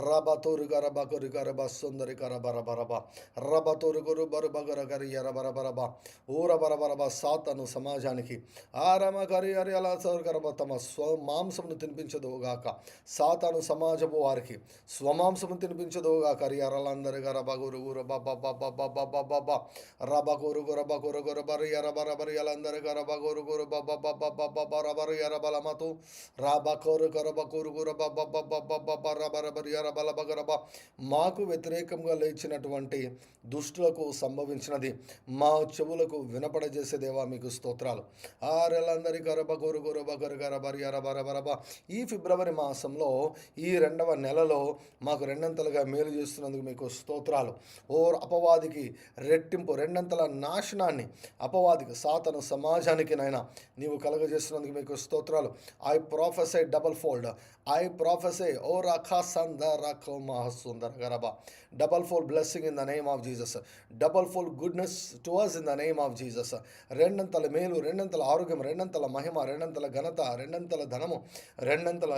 రబ తోరు గరబ కొరి గరబ సుందరి కరబరబరబ రబ తోరుగురు బరుబగర గరి ఎరబరబరబ ఊరబరబరబ సాతాను సమాజానికి ఆరమ కరి అరి అలా గరబ తమ స్వమాంసమును తినిపించదుగాక. సాతాను సమాజము వారికి స్వమాంసము తినిపించదుగాక. కరి అరలందరి గరబ గురు గురు బబ్బ రబ గురు గురబ గురు గురు బరి ఎరబరబరి అలందరి గరబ గురు గురు బబ్బ రబరు ఎరబలమతు రాబ కోరు గరబ గురు గురు బబ్బ రబరబరి ఎరబల బగరబ. మాకు వ్యతిరేకంగా లేచినటువంటి దుష్టులకు సంభవించినది మా చెవులకు వినపడజేసేదేవా మీకు స్తోత్రాలు. ఆరెలందరి గరబ గురు గురు బగరు గరబరి ఎరబరబరబ. ఈ ఫిబ్రవరి మాసంలో ఈ 2వ నెలలో మాకు రెండంతలుగా మేలు చేస్తున్నందుకు మీకు స్తోత్రాలు. ఓ అపవాదికి రెట్టింపు రెండంతల నాశనాన్ని అపవాదికి సాతాను సమాజానికి నైనా నీవు కలగజేస్తున్నందుకు మీకు స్తోత్రాలు. I prophesy double fold, I prophesy ఓ రఖా సంద రఖో మహసుందర గరబ. Double fold blessing in the name of Jesus. Double fold goodness to us in the name of Jesus. రెండంతల మేలు, రెండంతల ఆరోగ్యం, రెండంతల మహిమ, రెండంతల ఘనత, రెండంతల ధనము, రెండంతల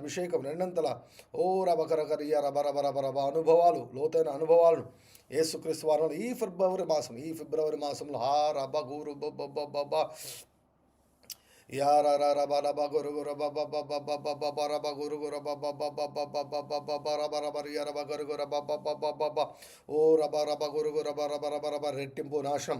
అభిషేకం, రెండంతల ఓ రబకరకరియ రబరబరబరబ అనుభవాలు, లోతైన అనుభవాలను యేసుక్రీస్తు వారంలో ఈ ఫిబ్రవరి మాసంలో రబ గూరు బొబ్బ Yarara bala baguru guru baba baba baba bara baguru guru baba baba baba baba bara bara bara yara baguru guru baba baba baba ఓ రబ రబ గురు గురు రబ రబ రబ రబ రెట్టింపు నాశనం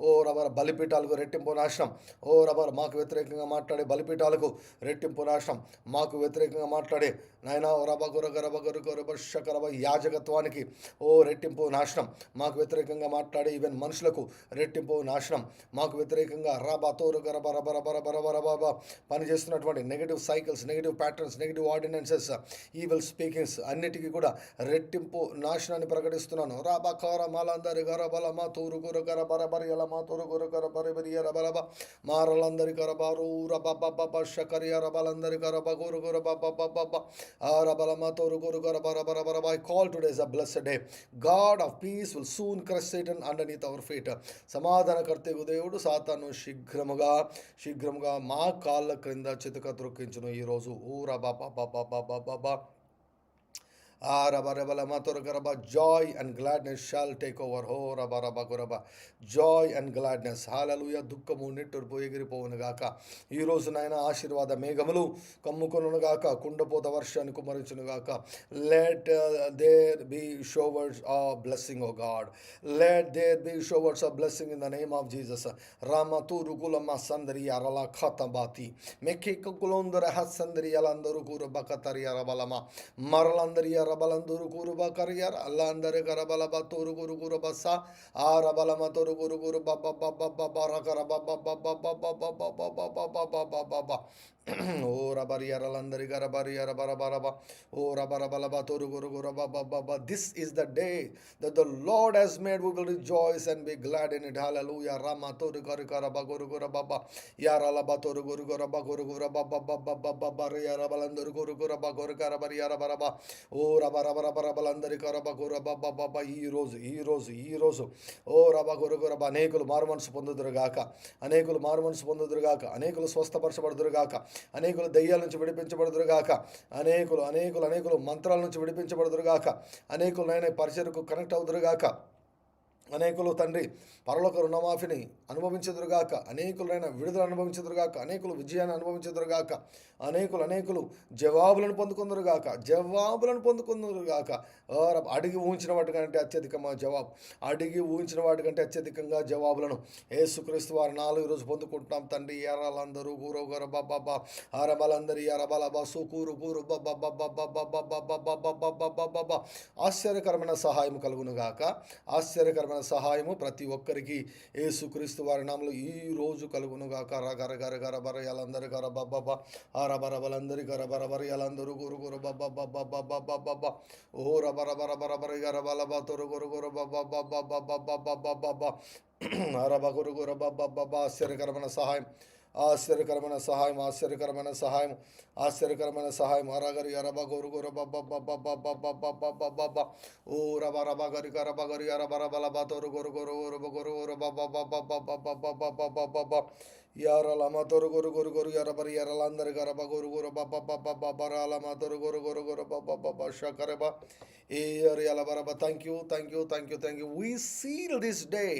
ఓ రబ బలిపీఠాలకు రెట్టింపు నాశనం ఓ రబ మాకు వ్యతిరేకంగా మాట్లాడే బలిపీఠాలకు రెట్టింపు నాశనం మాకు వ్యతిరేకంగా మాట్లాడే నాయన రబ గుర గరబ గురు గురు శకరబ యాజకత్వానికి ఓ రెట్టింపు నాశనం మాకు వ్యతిరేకంగా మాట్లాడే ఈవెన్ మనుషులకు రెట్టింపు నాశనం మాకు వ్యతిరేకంగా రబ తోరు గరబ రబ రబ రబ రబ రబ పనిచేస్తున్నటువంటి negative cycles, negative patterns, negative ordinances, evil speakings అన్నిటికీ కూడా రెట్టింపు నాశనాన్ని ప్రకటిస్తున్నాను. రాబకార మలందరి గరబల మా తూరు గుర గర బరబరి అల మా తూరు గుర గర బరబరి రబలబ మారలందరి గరబారు రబబబ శకరి రబలందరి గరబ గురు గుర బబబబ రబల మా తూరు గురు గర బరబరబ. I call today is a blessed day. God of peace will soon crush Satan underneath our feet. సమాధానకర్తకు దేవుడు సాతాను శీఘ్రముగా మా కాళ్ళ క్రింద చితక త్రొక్కించును ఈరోజు. ఊ రబబబబబబబ joy and gladness shall take over. Ho raba raba goraba, joy and gladness. Hallelujah. దుఃఖము నిట్టూర్పు ఎగిరిపోవును గాక. ఈ రోజు నాయన ఆశీర్వాద మేఘములు కమ్ముకొనును గాక, కుండపోత వర్షాన్ని కుమరించును గాక. Let there be showers of blessing, O God. Let there be showers of blessing in the name of Jesus. Ramatu rukulama sandri arala khatabati mekhe kukulondra hasandri alandaru kuru bakatari arabalama maralandri రబలందరు కురుబ కరియర్ అల్లందరి కరబల బతూరు గురు గురు బస్స ఆ రబల మతూరు గురు గురు బబ్బ బబ్బ బబ్బ రకర బబ్బ బబ్బ బబ్బ బబ్బ బబ్బ ఓ రబరియరలందరి గరబరియర బరబరబ ఓ రబరబలబ తోరు గురు గురు బబ్బ. This is the day that the Lord has made. We will rejoice and be glad in it. Hallelujah. Rama toru guru guru guru guru baba yarala batoru guru guru guru baba baba baba yarabalandaru guru guru guru garabariyara baraba ఓ రబరబరబరబలందరి కరబ గుర బబ్బ బబ్బ. ఈరోజు ఓ రబ గురు గురబ అనేకులు మారుమనసు పొందుదురుగాక, అనేకులు మారుమనసు పొందుదురుగాక, అనేకులు స్వస్థపరచబడుదురుగాక, అనేకులు దయ్యాల నుంచి విడిపించబడుదురుగాక, అనేకులు మంత్రాల నుంచి విడిపించబడుదురుగాక, అనేకులు నైనా పరిచయకు కనెక్ట్ అవుదురుగాక, అనేకులు తండ్రి పరలోక రుణమాఫీని అనుభవించదురుగాక, అనేకులైన విడుదల అనుభవించదురుగాక, అనేకులు విజయాన్ని అనుభవించదురుగాక, అనేకులు జవాబులను పొందుకుందరుగాక. అడిగి ఊహించిన వాటికంటే అత్యధికంగా జవాబులను యేసుక్రీస్తు వారి 4 రోజు పొందుకుంటున్నాం తండ్రి. ఎర్రలందరూ కూరో గొర బాబా అరబలందరి ఎరబలబా సూకూరు కూరు బాబా. ఆశ్చర్యకరమైన సహాయం కలుగునుగాక. ఆశ్చర్యకరమైన సహాయము ప్రతి ఒక్కరికి యేసుక్రీస్తు వారి నామములో ఈ రోజు కలుగునుగాక. రగర గర గర బర ఎలందరి గర బబ్బ ఆరబరబలందరి గర బరబర ఎలందరూ గురు గురు బబ్బ ఓ రబర బర బర బర గర బలబ తొరు గురు గురు బబ్బ అరబ గురు గురు బబ్బ. ఆశ్చర్యకరమైన సహాయం అరగరి అరబ గురు గురు బబ్బ ఓ రబ రబ గరి గరబ గరి అరబ రబలబ తొరు గురు గురు గురు గురు బబ్బ యారలమ తొరు గురు గురు గురు ఎరబరి ఎరలందరి గరబ గురు గురు బబ్బ తొరు గురు గురు గురు బబ్బ షకరబ ఏరియలబరబ. Thank you. We seal this day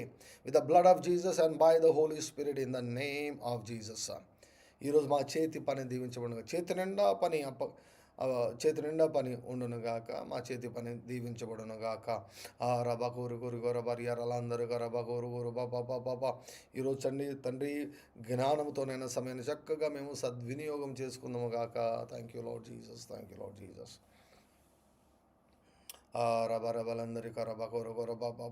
with the blood of Jesus and by the Holy Spirit in the name of Jesus. ఈరోజు మా చేతి పని దీవించబడును, చేతి నిండా పని ఉండునుగాక, మా చేతి పని దీవించబడునుగాక. ఆ రబ కూరు గురు గొర బరియరలందరూ గరబ గురు గురు బాబా. ఈరోజు తండ్రి జ్ఞానంతోనైనా సమయాన్ని చక్కగా మేము సద్వినియోగం చేసుకుందాము గాక. Thank you Lord Jesus. రబ రబలందరి కరబ గురు గురు బాబా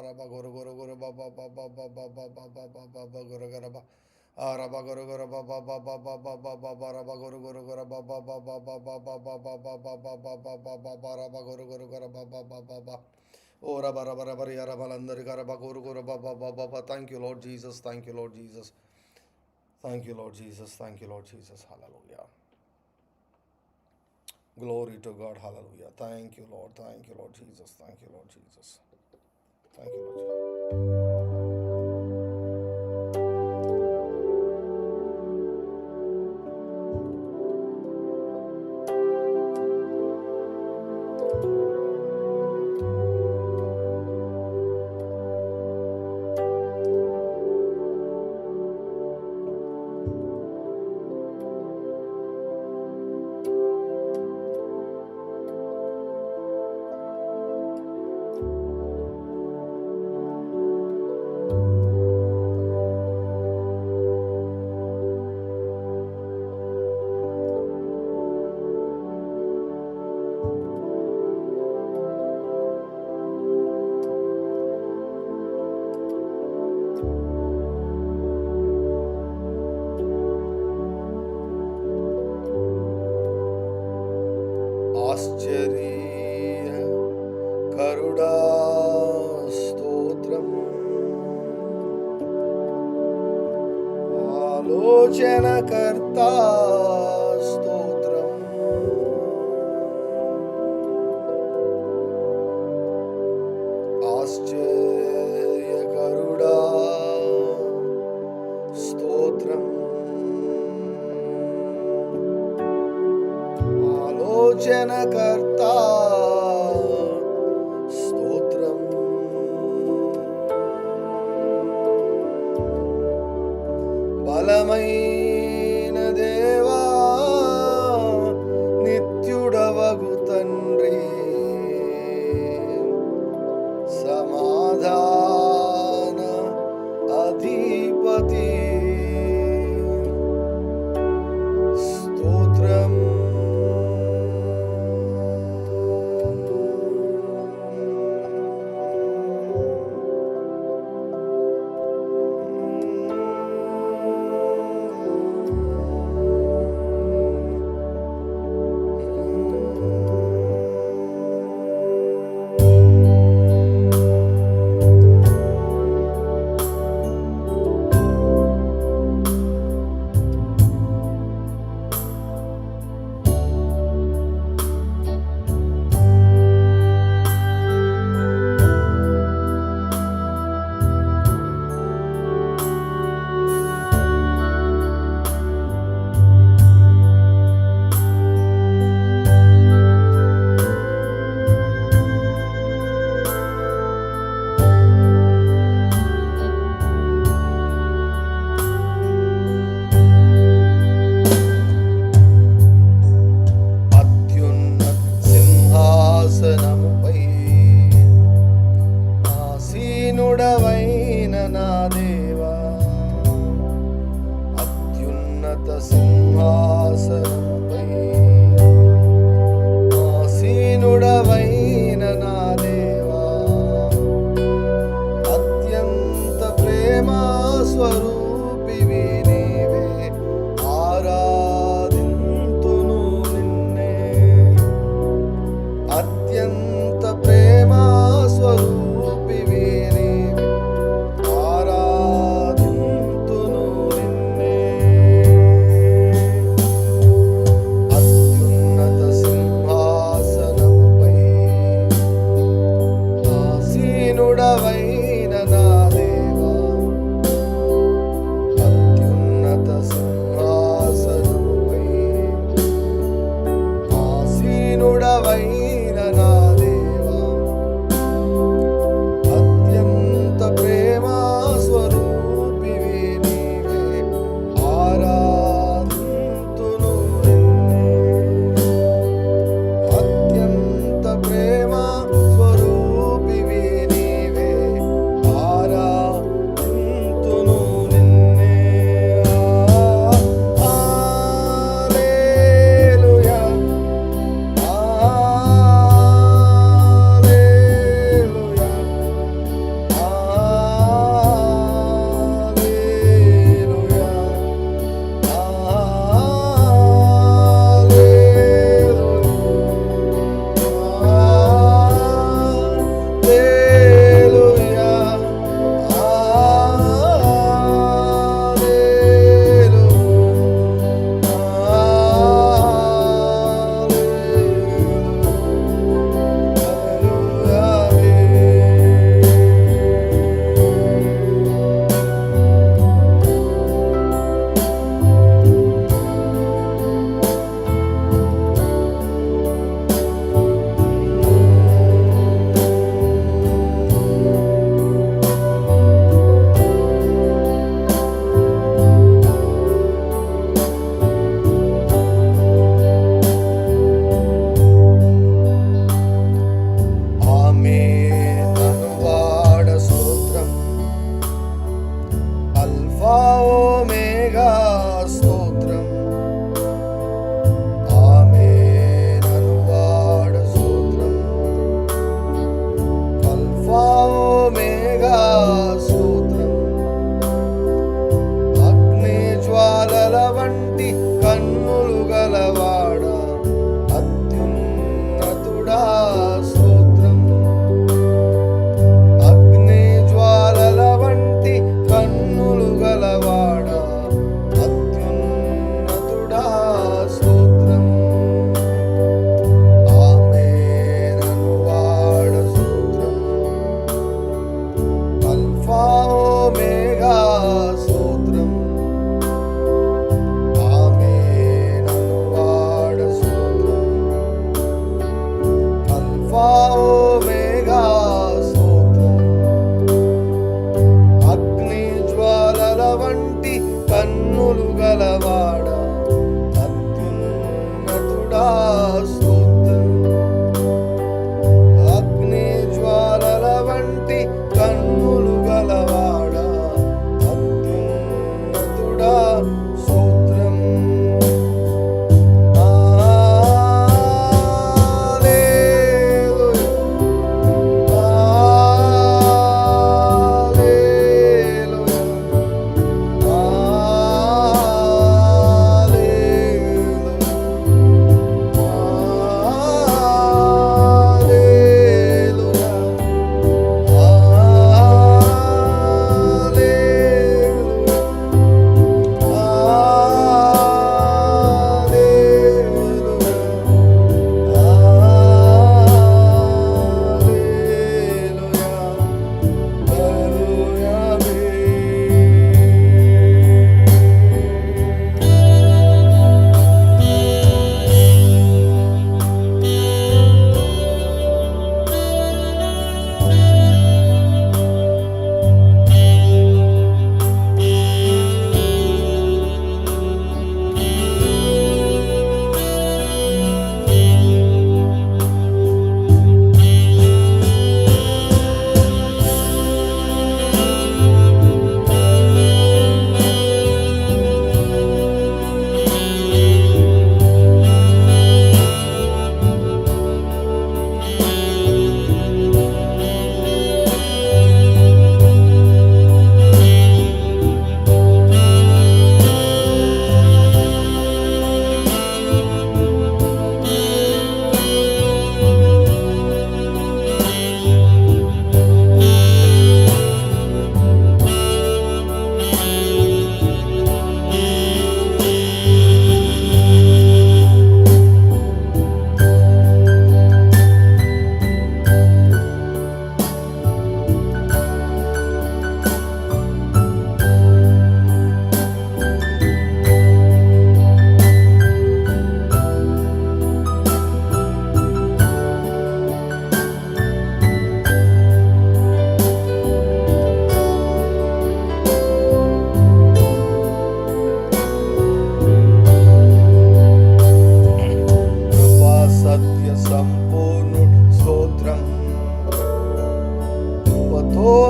రబ గురు గురు గురు బాబా గురు గరబ రబ గురు గురు బాబా రబ గురు గురు గురు బాబా రబ గురు గురు గురు బాబా ఓ రబ రబ రబరి రబలందరి కరబ గురు గురు బాబా. Thank you Lord Jesus. Hallelujah. Glory to God. Hallelujah. Thank you, Lord Jesus. Thank you, Lord Jesus. ఆశ్చర్య కరుడా స్తోత్రం, ఆలోచనకర్త స్తోత్రం, ఆశ్చర్యకరుడా స్తోత్రం, ఆలోచనకర్త స్తోత్రం, బలమైన దేవా నిత్యుడవగు తండ్రి, సమాధాన అధిపతి స్తోత్రం, స్తోత్రం. అగ్ని జ్వాలల వంటి కన్నులు గలవాడా, అత్యున్నతుడా స్తోత్రం.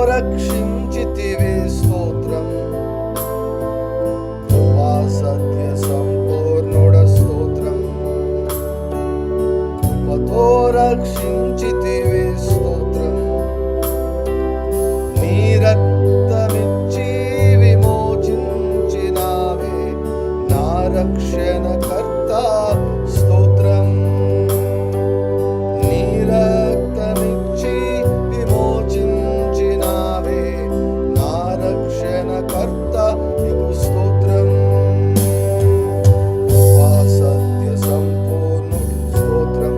రక్షించితివి స్తోత్రం. కృపా సత్య సంపూర్ణుడ స్తోత్రం. కృపతో రక్షించితివి స్తోత్రం. నీ రక్తమిచ్చి విమోచించినావే నా రక్షణకర్త స్తోత్రం. నీ రక్తమిచ్చి విమోచించినావే నా రక్షణకర్త నీకు స్తోత్రం. కృపా సత్య సంపూర్ణుడు స్తోత్రం.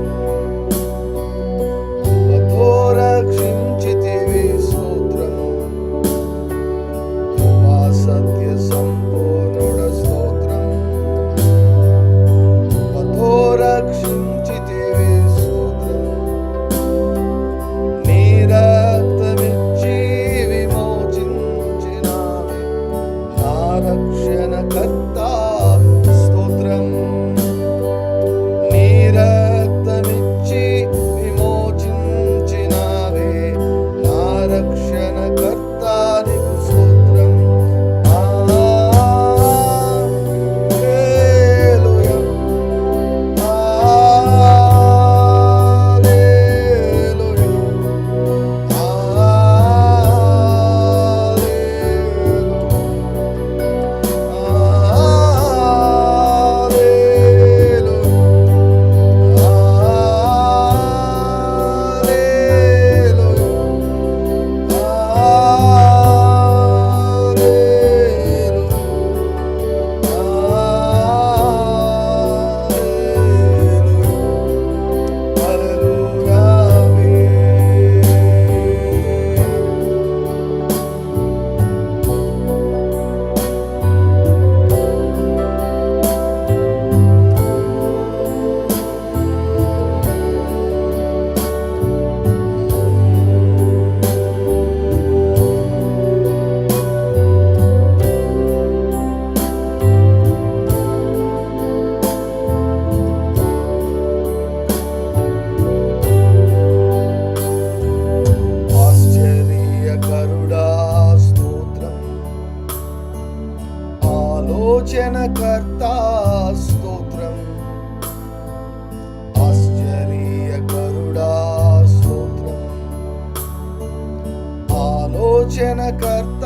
ఆలోచనకర్త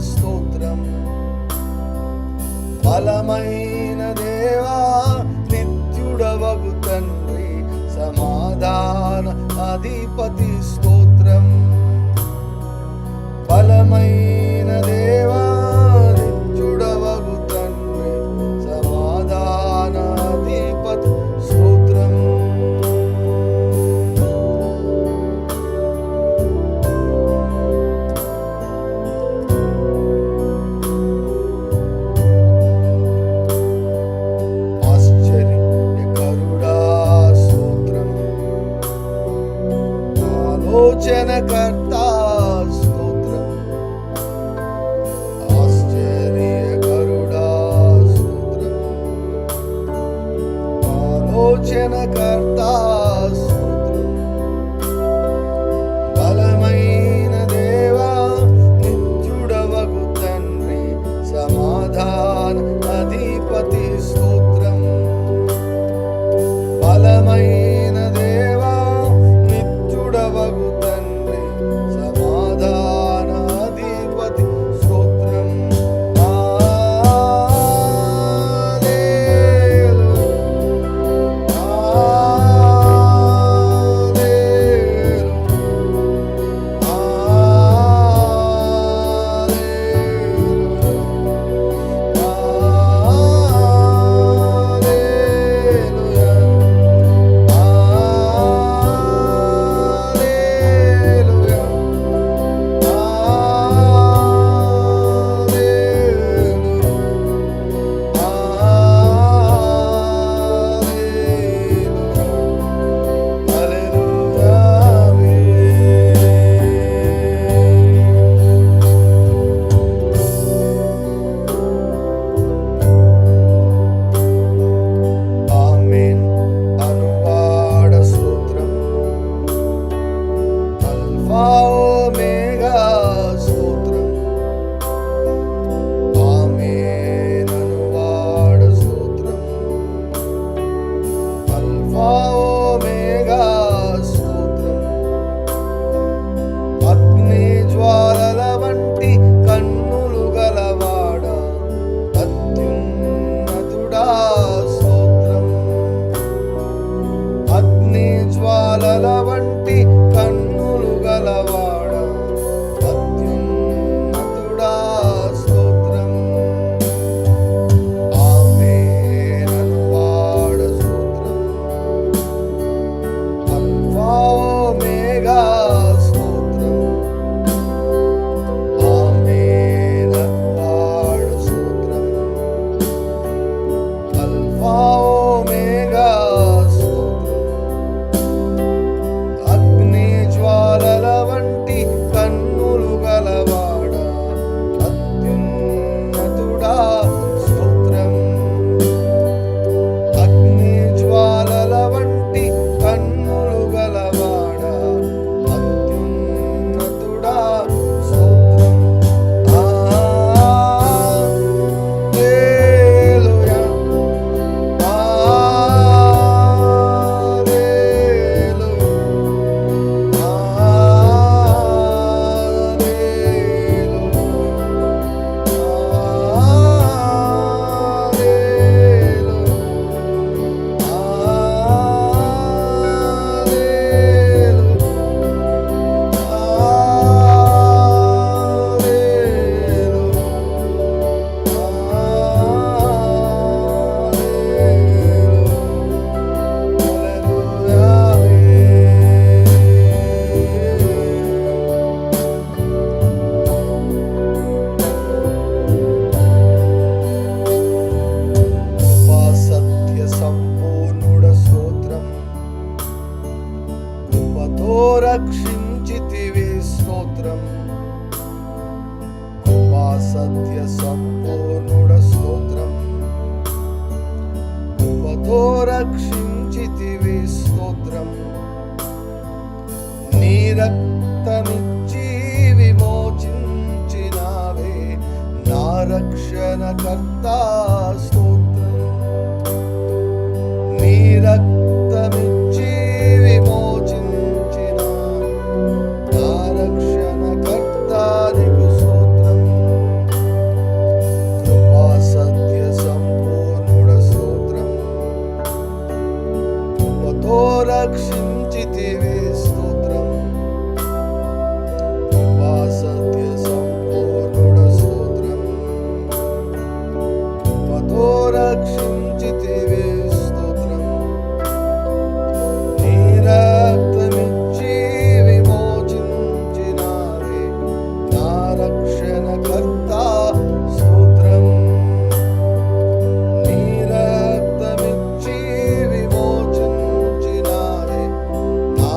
స్తోత్రం. బలమైన దేవా నిత్యుడవగు తండ్రి సమాధాన అధిపతి స్తోత్రం. బలమైన దేవా నిత్యుడవగు తండ్రి సమాధాన అధిపతి స్తోత్రం. ఆలోచనకర్త స్తోత్రం. ఆశ్చర్యకరుడా స్తోత్రం. ఆలోచనకర్త స్తోత్రం. బలమైన దేవా నిత్యుడవగు తండ్రి సమాధాన అధిపతి స్తోత్రం. బలమైన దేవా నిత్యుడవగు తండ్రి సమాధాన అధిపతి స్తోత్రం. జ్వాలల వంటి కన్నులు గలవాడ అత్యున్నతుడా స్తోత్రం. ఆమేనను వాడ స్తోత్రం. అల్ఫా ఒమేగా స్తోత్రం. ఆమేనను వాడ స్తోత్రం. అల్ఫా ఒమేగా జ్వాలల వంటి కన్నులు గలవాడ అత్యున్నతుడా స్తోత్రం. అగ్ని జ్వాలల వంటి కన్నులు గలవాడ అత్యున్నతుడా స్తోత్రం. రక్షించితివి స్తోత్రం. కృపా సత్య సంపూర్ణుడ స్తోత్రం. కృపతో రక్షించితివి స్తోత్రం. నీ రక్తమిచ్చి విమోచించినావే నా రక్షణకర్త స్తోత్రం. నీ రక్తమిచ్చి విమోచించిన నా రక్షణకర్త రక్షించితివి స్తోత్రం. కృపా సత్య సంపూర్ణుడ స్తోత్రం. కృపతో రక్షించితివి స్తోత్రం. నీ రక్తమిచ్చి విమోచించినావే నా రక్షణకర్త స్తోత్రం. నీ రక్తమిచ్చి విమోచించినావే నా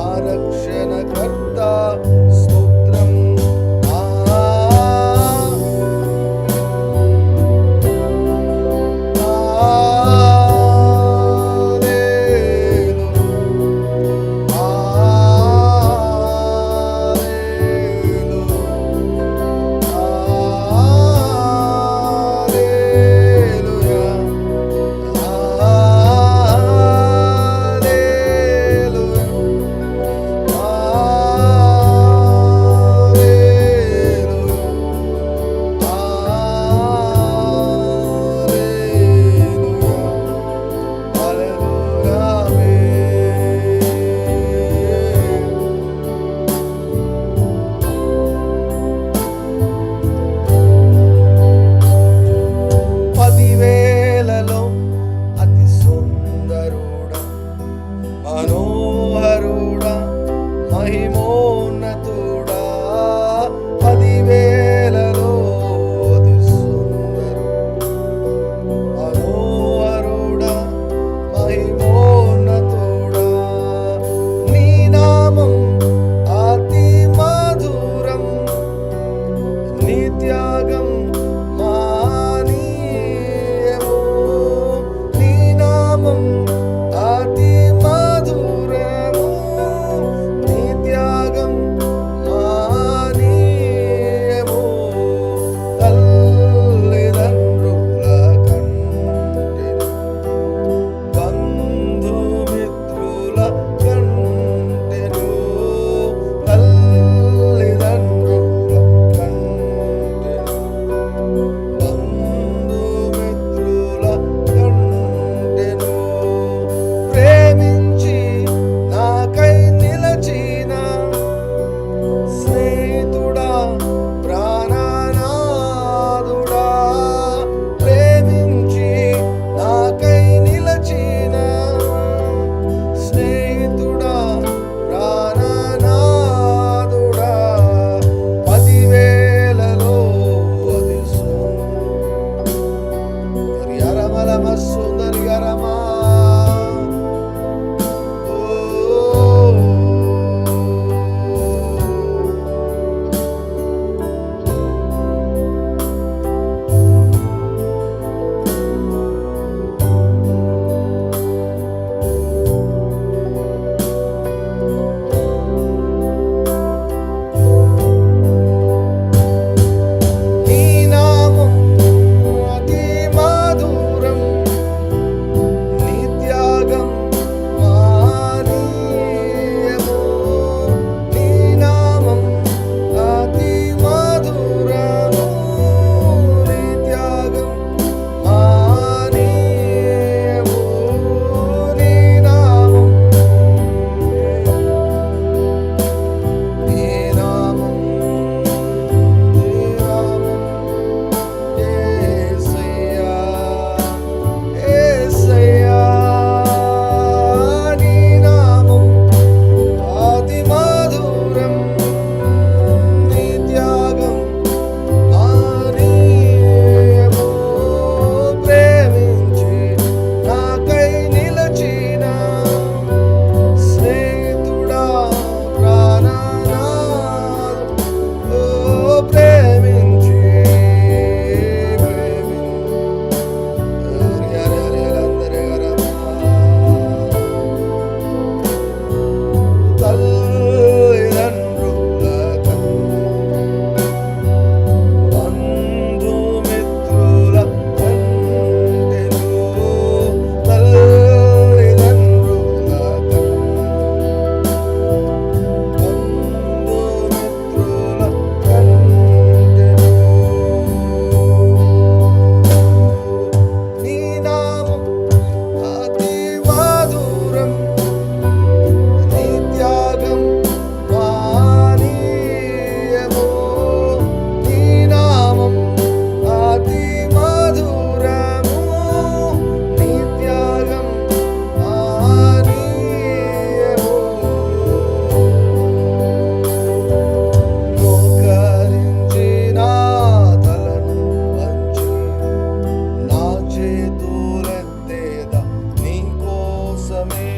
కోసమే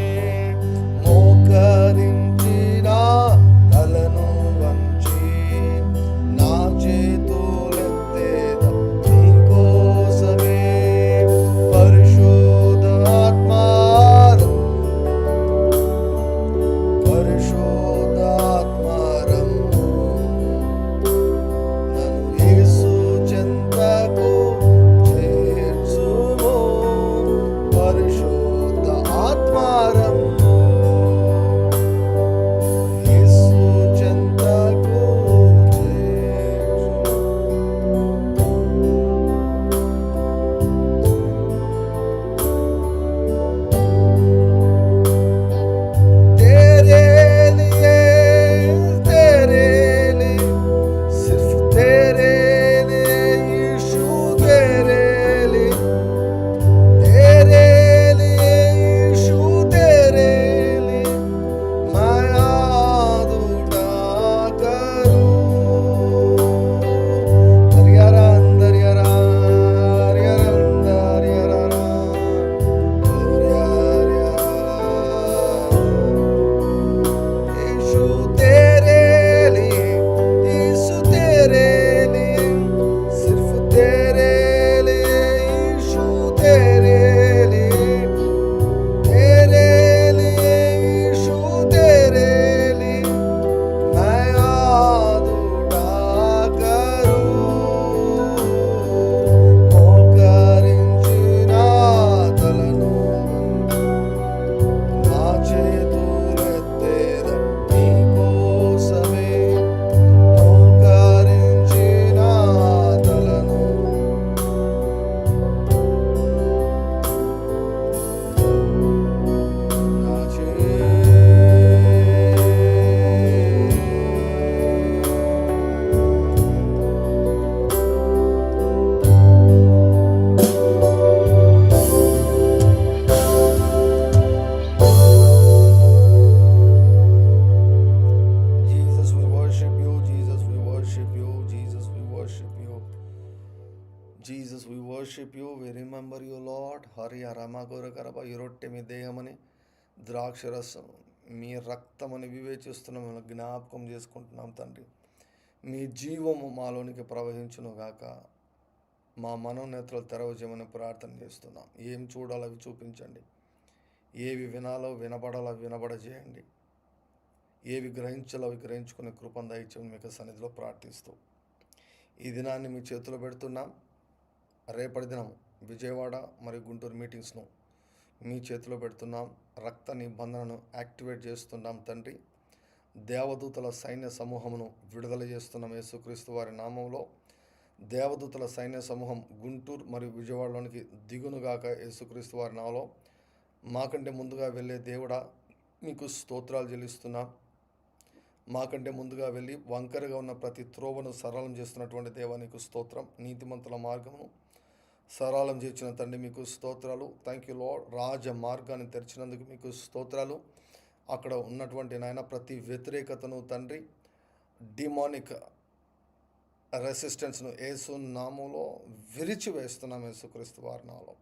మోకరించిన తలను వంచి నా చేతులెత్తేద నీ కోసమే పరిశుద్ధాత్మారం నన్ను యేసు చెంతకు చేర్చుము పరిశుద్ధ ఆత్మారము యేసు చెంతకు చేర్చుము. तेरे लिए सिर्फ तेरे लिए यीशु तेरे लिए यीशु तेरे लिए मैं याद उठा करूं दरियारान यीशु तेरे लिए सिर्फ तेरे लिए यीशु तेरे लिए यीशु तेरे लिए मैं याद उठा करूं మోకరించిన తలను నా చేతులెత్తేద నీ కోసమే మోకరించిన తలను నా Jesus, we worship you. Jesus, we worship you. Jesus, we worship you. Jesus, we worship you. We remember you, Lord. Hari రమగోరకరబ ఈ రొట్టె మీ దేహమని ద్రాక్షరసం మీ రక్తమని వివేచిస్తున్నాం, మిమ్మల్ని జ్ఞాపకం చేసుకుంటున్నాం తండ్రి. మీ జీవము మాలోనికి ప్రవహించును గాక. మా మనోనేత్రాలు తెరవజేయమని ప్రార్థన చేస్తున్నాం. ఏం చూడాలో అవి చూపించండి, ఏవి వినాలో వినబడాలో అవి వినబడజేయండి, ఏవి గ్రహించాలో అవి గ్రహించుకునే కృపను దయచేయమని మీకు సన్నిధిలో ప్రార్థిస్తూ ఈ దినాన్ని మీ చేతిలో పెడుతున్నాం. రేపటి దినం విజయవాడ మరియు గుంటూరు మీటింగ్స్ను మీ చేతిలో పెడుతున్నాం. రక్త నిబంధనను యాక్టివేట్ చేస్తున్నాం తండ్రి. దేవదూతల సైన్య సమూహమును విడుదల చేస్తున్నాం యేసుక్రీస్తు వారి నామంలో. దేవదూతల సైన్య సమూహం గుంటూరు మరియు విజయవాడలోనికి దిగునుగాక యేసుక్రీస్తు వారి నామంలో. మాకంటే ముందుగా వెళ్ళే దేవుడా మీకు స్తోత్రాలు చెల్లిస్తున్నాం. మాకంటే ముందుగా వెళ్ళి వంకరగా ఉన్న ప్రతి త్రోవను సరళం చేస్తున్నటువంటి దేవా నీకు స్తోత్రం. నీతిమంతుల మార్గమును సరళం చేసిన తండ్రి మీకు స్తోత్రాలు. Thank you lord. రాజ మార్గాన్ని తెరిచినందుకు మీకు స్తోత్రాలు. అక్కడ ఉన్నటువంటి నాయన ప్రతి వ్యతిరేకతను తండ్రి, డిమానిక్ రెసిస్టెన్స్ను యేసు నామంలో విరిచివేస్తున్నాం. యేసుక్రీస్తు వారి నామంలో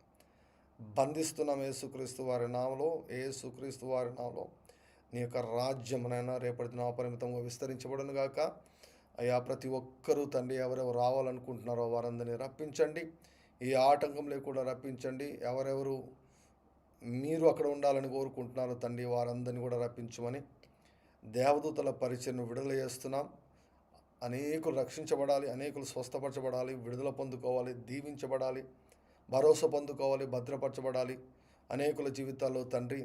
బంధిస్తున్నాం. యేసుక్రీస్తు వారి నామంలో నీ యొక్క రాజ్యమునైనా రేపటి దిన అపరిమితంగా విస్తరించబడును గాక. అయ్యా ప్రతి ఒక్కరూ తండ్రి ఎవరెవరు రావాలనుకుంటున్నారో వారందరినీ రప్పించండి. ఈ ఆటంకం లేకుండా రప్పించండి. ఎవరెవరు మీరు అక్కడ ఉండాలని కోరుకుంటున్నారో తండ్రి వారందరినీ కూడా రప్పించమని దేవదూతల పరిచయను విడుదల చేస్తున్నాం. అనేకులు రక్షించబడాలి, అనేకులు స్వస్థపరచబడాలి, విడుదల పొందుకోవాలి, దీవించబడాలి, భరోసా పొందుకోవాలి, భద్రపరచబడాలి. అనేకుల జీవితాల్లో తండ్రి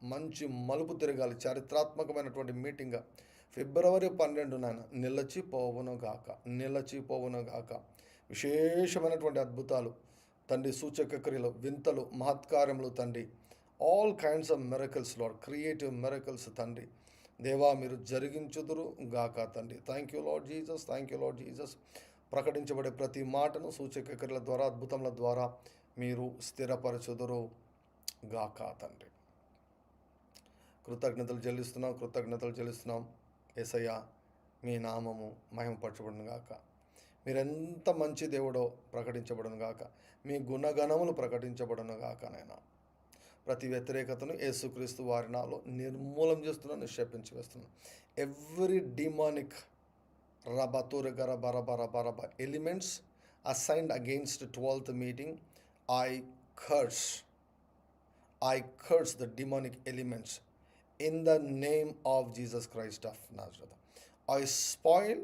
మంచి మలుపు తిరగాలి. చారిత్రాత్మకమైనటువంటి మీటింగ్ ఫిబ్రవరి 12 నిలచిపోవును గాక. విశేషమైనటువంటి అద్భుతాలు తండ్రి, సూచక క్రియలు, వింతలు, మహత్కార్యములు తండ్రి, all kinds of miracles Lord, creative miracles తండ్రి దేవా మీరు జరిగించుదురు గాక తండ్రి. Thank you Lord Jesus. ప్రకటించబడే ప్రతి మాటను సూచక క్రియల ద్వారా, అద్భుతముల ద్వారా మీరు స్థిరపరచుదురు గాక తండ్రి. కృతజ్ఞతలు చెల్లిస్తున్నాం. యేసయ్య మీ నామము మహిమపరచబడును గాక. మీరెంత మంచి దేవుడో ప్రకటించబడును గాక. మీ గుణగణములు ప్రకటించబడును గాక. నైనా ప్రతి వ్యతిరేకతను యేసుక్రీస్తు వారి నాలో నిర్మూలం చేస్తున్నాను, నిక్షేపించి వేస్తున్నాను. ఎవ్రీ డిమానిక్ రబతుర గర బర బర బర బ elements assigned against 12th meeting, I curse the demonic elements in the name of Jesus Christ of Nazareth. I spoil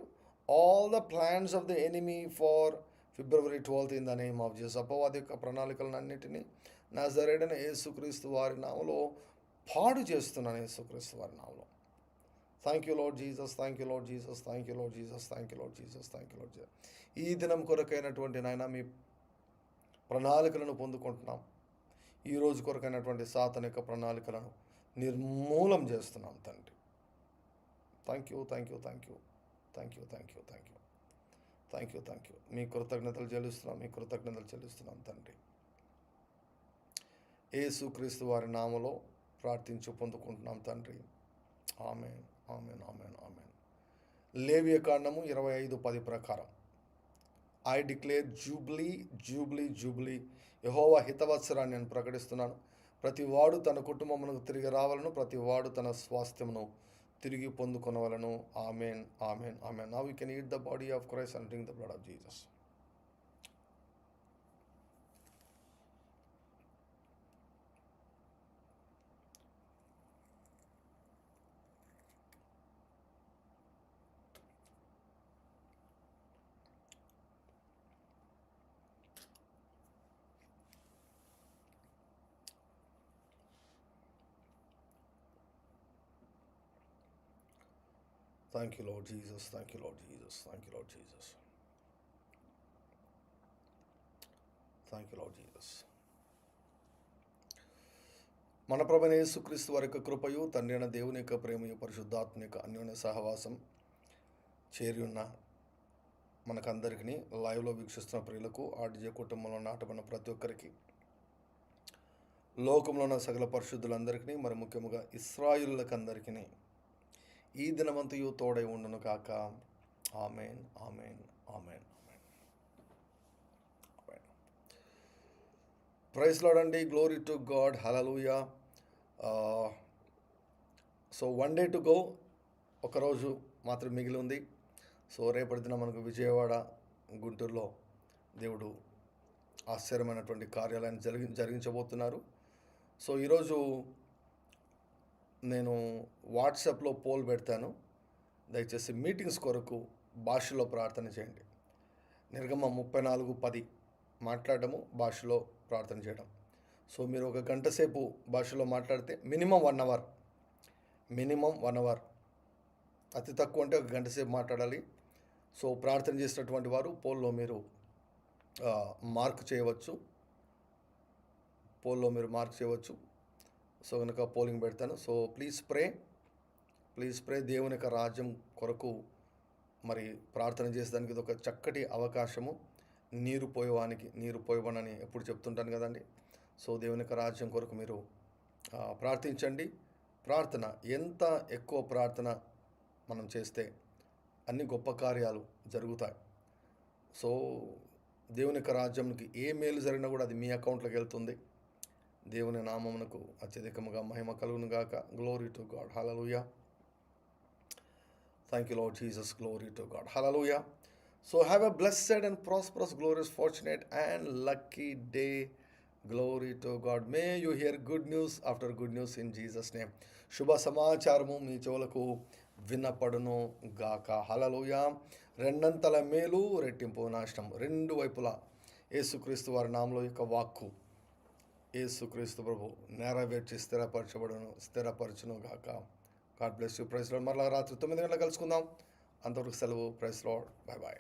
all the plans of the enemy for February 12th in the name of Jesus. అపవాది యొక్క ప్రణాళికలన్నిటినీ నజరేయుడైన యేసుక్రీస్తు వారి నామములో పాడు చేస్తున్నాను, యేసుక్రీస్తు వారి నామములో. Thank you Lord Jesus, thank you Lord Jesus, thank you Lord Jesus, thank you Lord Jesus, thank you Lord Jesus. ఈ దినం కొరకైనటువంటి నాయన మీ ప్రణాళికలను పొందుకుంటున్నాం. ఈ రోజు కొరకైనటువంటి సాతాను యొక్క ప్రణాళికలను నిర్మూలం చేస్తున్నాం తండ్రి. Thank you, thank you, thank you, thank you, thank you, thank you, thank you, thank you. మీ కృతజ్ఞతలు చెల్లిస్తున్నాం తండ్రి. యేసుక్రీస్తు వారి నామములో ప్రార్థించి పొందుకుంటున్నాం తండ్రి. ఆమేన్, ఆమేన్, ఆమేన్, ఆమేన్. లేవియ కాండము 25:10 ప్రకారం I declare jubilee, jubilee, jubilee, యెహోవా హితవత్సరాన్ని నేను ప్రకటిస్తున్నాను. ప్రతి వాడు తన కుటుంబమునకు తిరిగి రావాలను, ప్రతి వాడు తన స్వాస్థ్యమును తిరిగి పొందుకొనవలను. Amen, amen, amen. Now you can eat the body of Christ and drink the blood of Jesus. Thank you, Lord Jesus. Thank you, Lord Jesus. Thank you, Lord Jesus. Thank you, Lord Jesus. మన ప్రభువైన యేసుక్రీస్తు వారి యొక్క కృపయు, తండ్రి అయిన దేవుని యొక్క ప్రేమయు, పరిశుద్ధాత్మ యొక్క అన్యోన్య సహవాసం చేరి ఉన్న మనకందరికీ, లైవ్లో వీక్షిస్తున్న ప్రియులకు, ఆర్డిజే కుటుంబంలో నాటబడిన ప్రతి ఒక్కరికి, లోకంలో ఉన్న సకల పరిశుద్ధులందరికీ, మరి ముఖ్యంగా ఇశ్రాయేలులకు అందరికీ ఈ దినమంతయు తోడై ఉండును కాక. ఆమేన్, ఆమేన్, ఆమేన్, ఆమేన్, ఆమేన్. ప్రైజ్ లార్డ్ అండి. Glory to God. Hallelujah. So 1 day to go, ఒకరోజు మాత్రం మిగిలి ఉంది. సో రేపటి దిన మనకు విజయవాడ, గుంటూరులో దేవుడు ఆశ్చర్యమైనటువంటి కార్యాలయాన్ని జరిగించబోతున్నారు. సో ఈరోజు నేను వాట్సాప్లో పోల్ పెడతాను. దయచేసి మీటింగ్స్ కొరకు భాషలో ప్రార్థన చేయండి. నిర్గమ 34:10 మాట్లాడటము, భాషలో ప్రార్థన చేయడం. సో మీరు 1 గంట సేపు భాషలో మాట్లాడితే మినిమం 1 hour, అతి తక్కువ అంటే 1 గంట సేపు మాట్లాడాలి. సో ప్రార్థన చేసినటువంటి వారు పోల్లో మీరు మార్క్ చేయవచ్చు. సో కనుక పోలింగ్ పెడతాను. సో ప్లీజ్ ప్రే దేవుని యొక్క రాజ్యం కొరకు మరి ప్రార్థన చేసేదానికి ఇది ఒక చక్కటి అవకాశము. నీరు పోయవనని ఎప్పుడు చెప్తుంటాను కదండి. సో దేవుని యొక్క రాజ్యం కొరకు మీరు ప్రార్థించండి. ప్రార్థన ఎంత ఎక్కువ ప్రార్థన మనం చేస్తే అన్ని గొప్ప కార్యాలు జరుగుతాయి. సో దేవుని యొక్క రాజ్యంకి ఏ మేలు జరిగినా కూడా అది మీ అకౌంట్లోకి వెళ్తుంది. దేవుని నామమునకు అత్యధికముగా మహిమ కలుగును గాక. Glory to God. Hallelujah. Thank you Lord Jesus. Glory to God. Hallelujah. So have a blessed and prosperous, glorious, fortunate and lucky day. Glory to God. May you here good news after good news in Jesus name. శుభ సమాచారము మీ చెవులకు వినపడును గాక. హల్లెలూయా. రెండంతల మేలు, రెట్టింపు నాశనం, రెండు వైపులా యేసుక్రీస్తు వారి నామములో యొక్క వాక్కు యేసుక్రీస్తు ప్రభు నెరవేర్చి స్థిరపరచును గాక. God bless you. Praise Lord. మరలా రాత్రి 9 గంటలకు కలుసుకుందాం. అంతవరకు సెలవు. Praise Lord. Bye bye.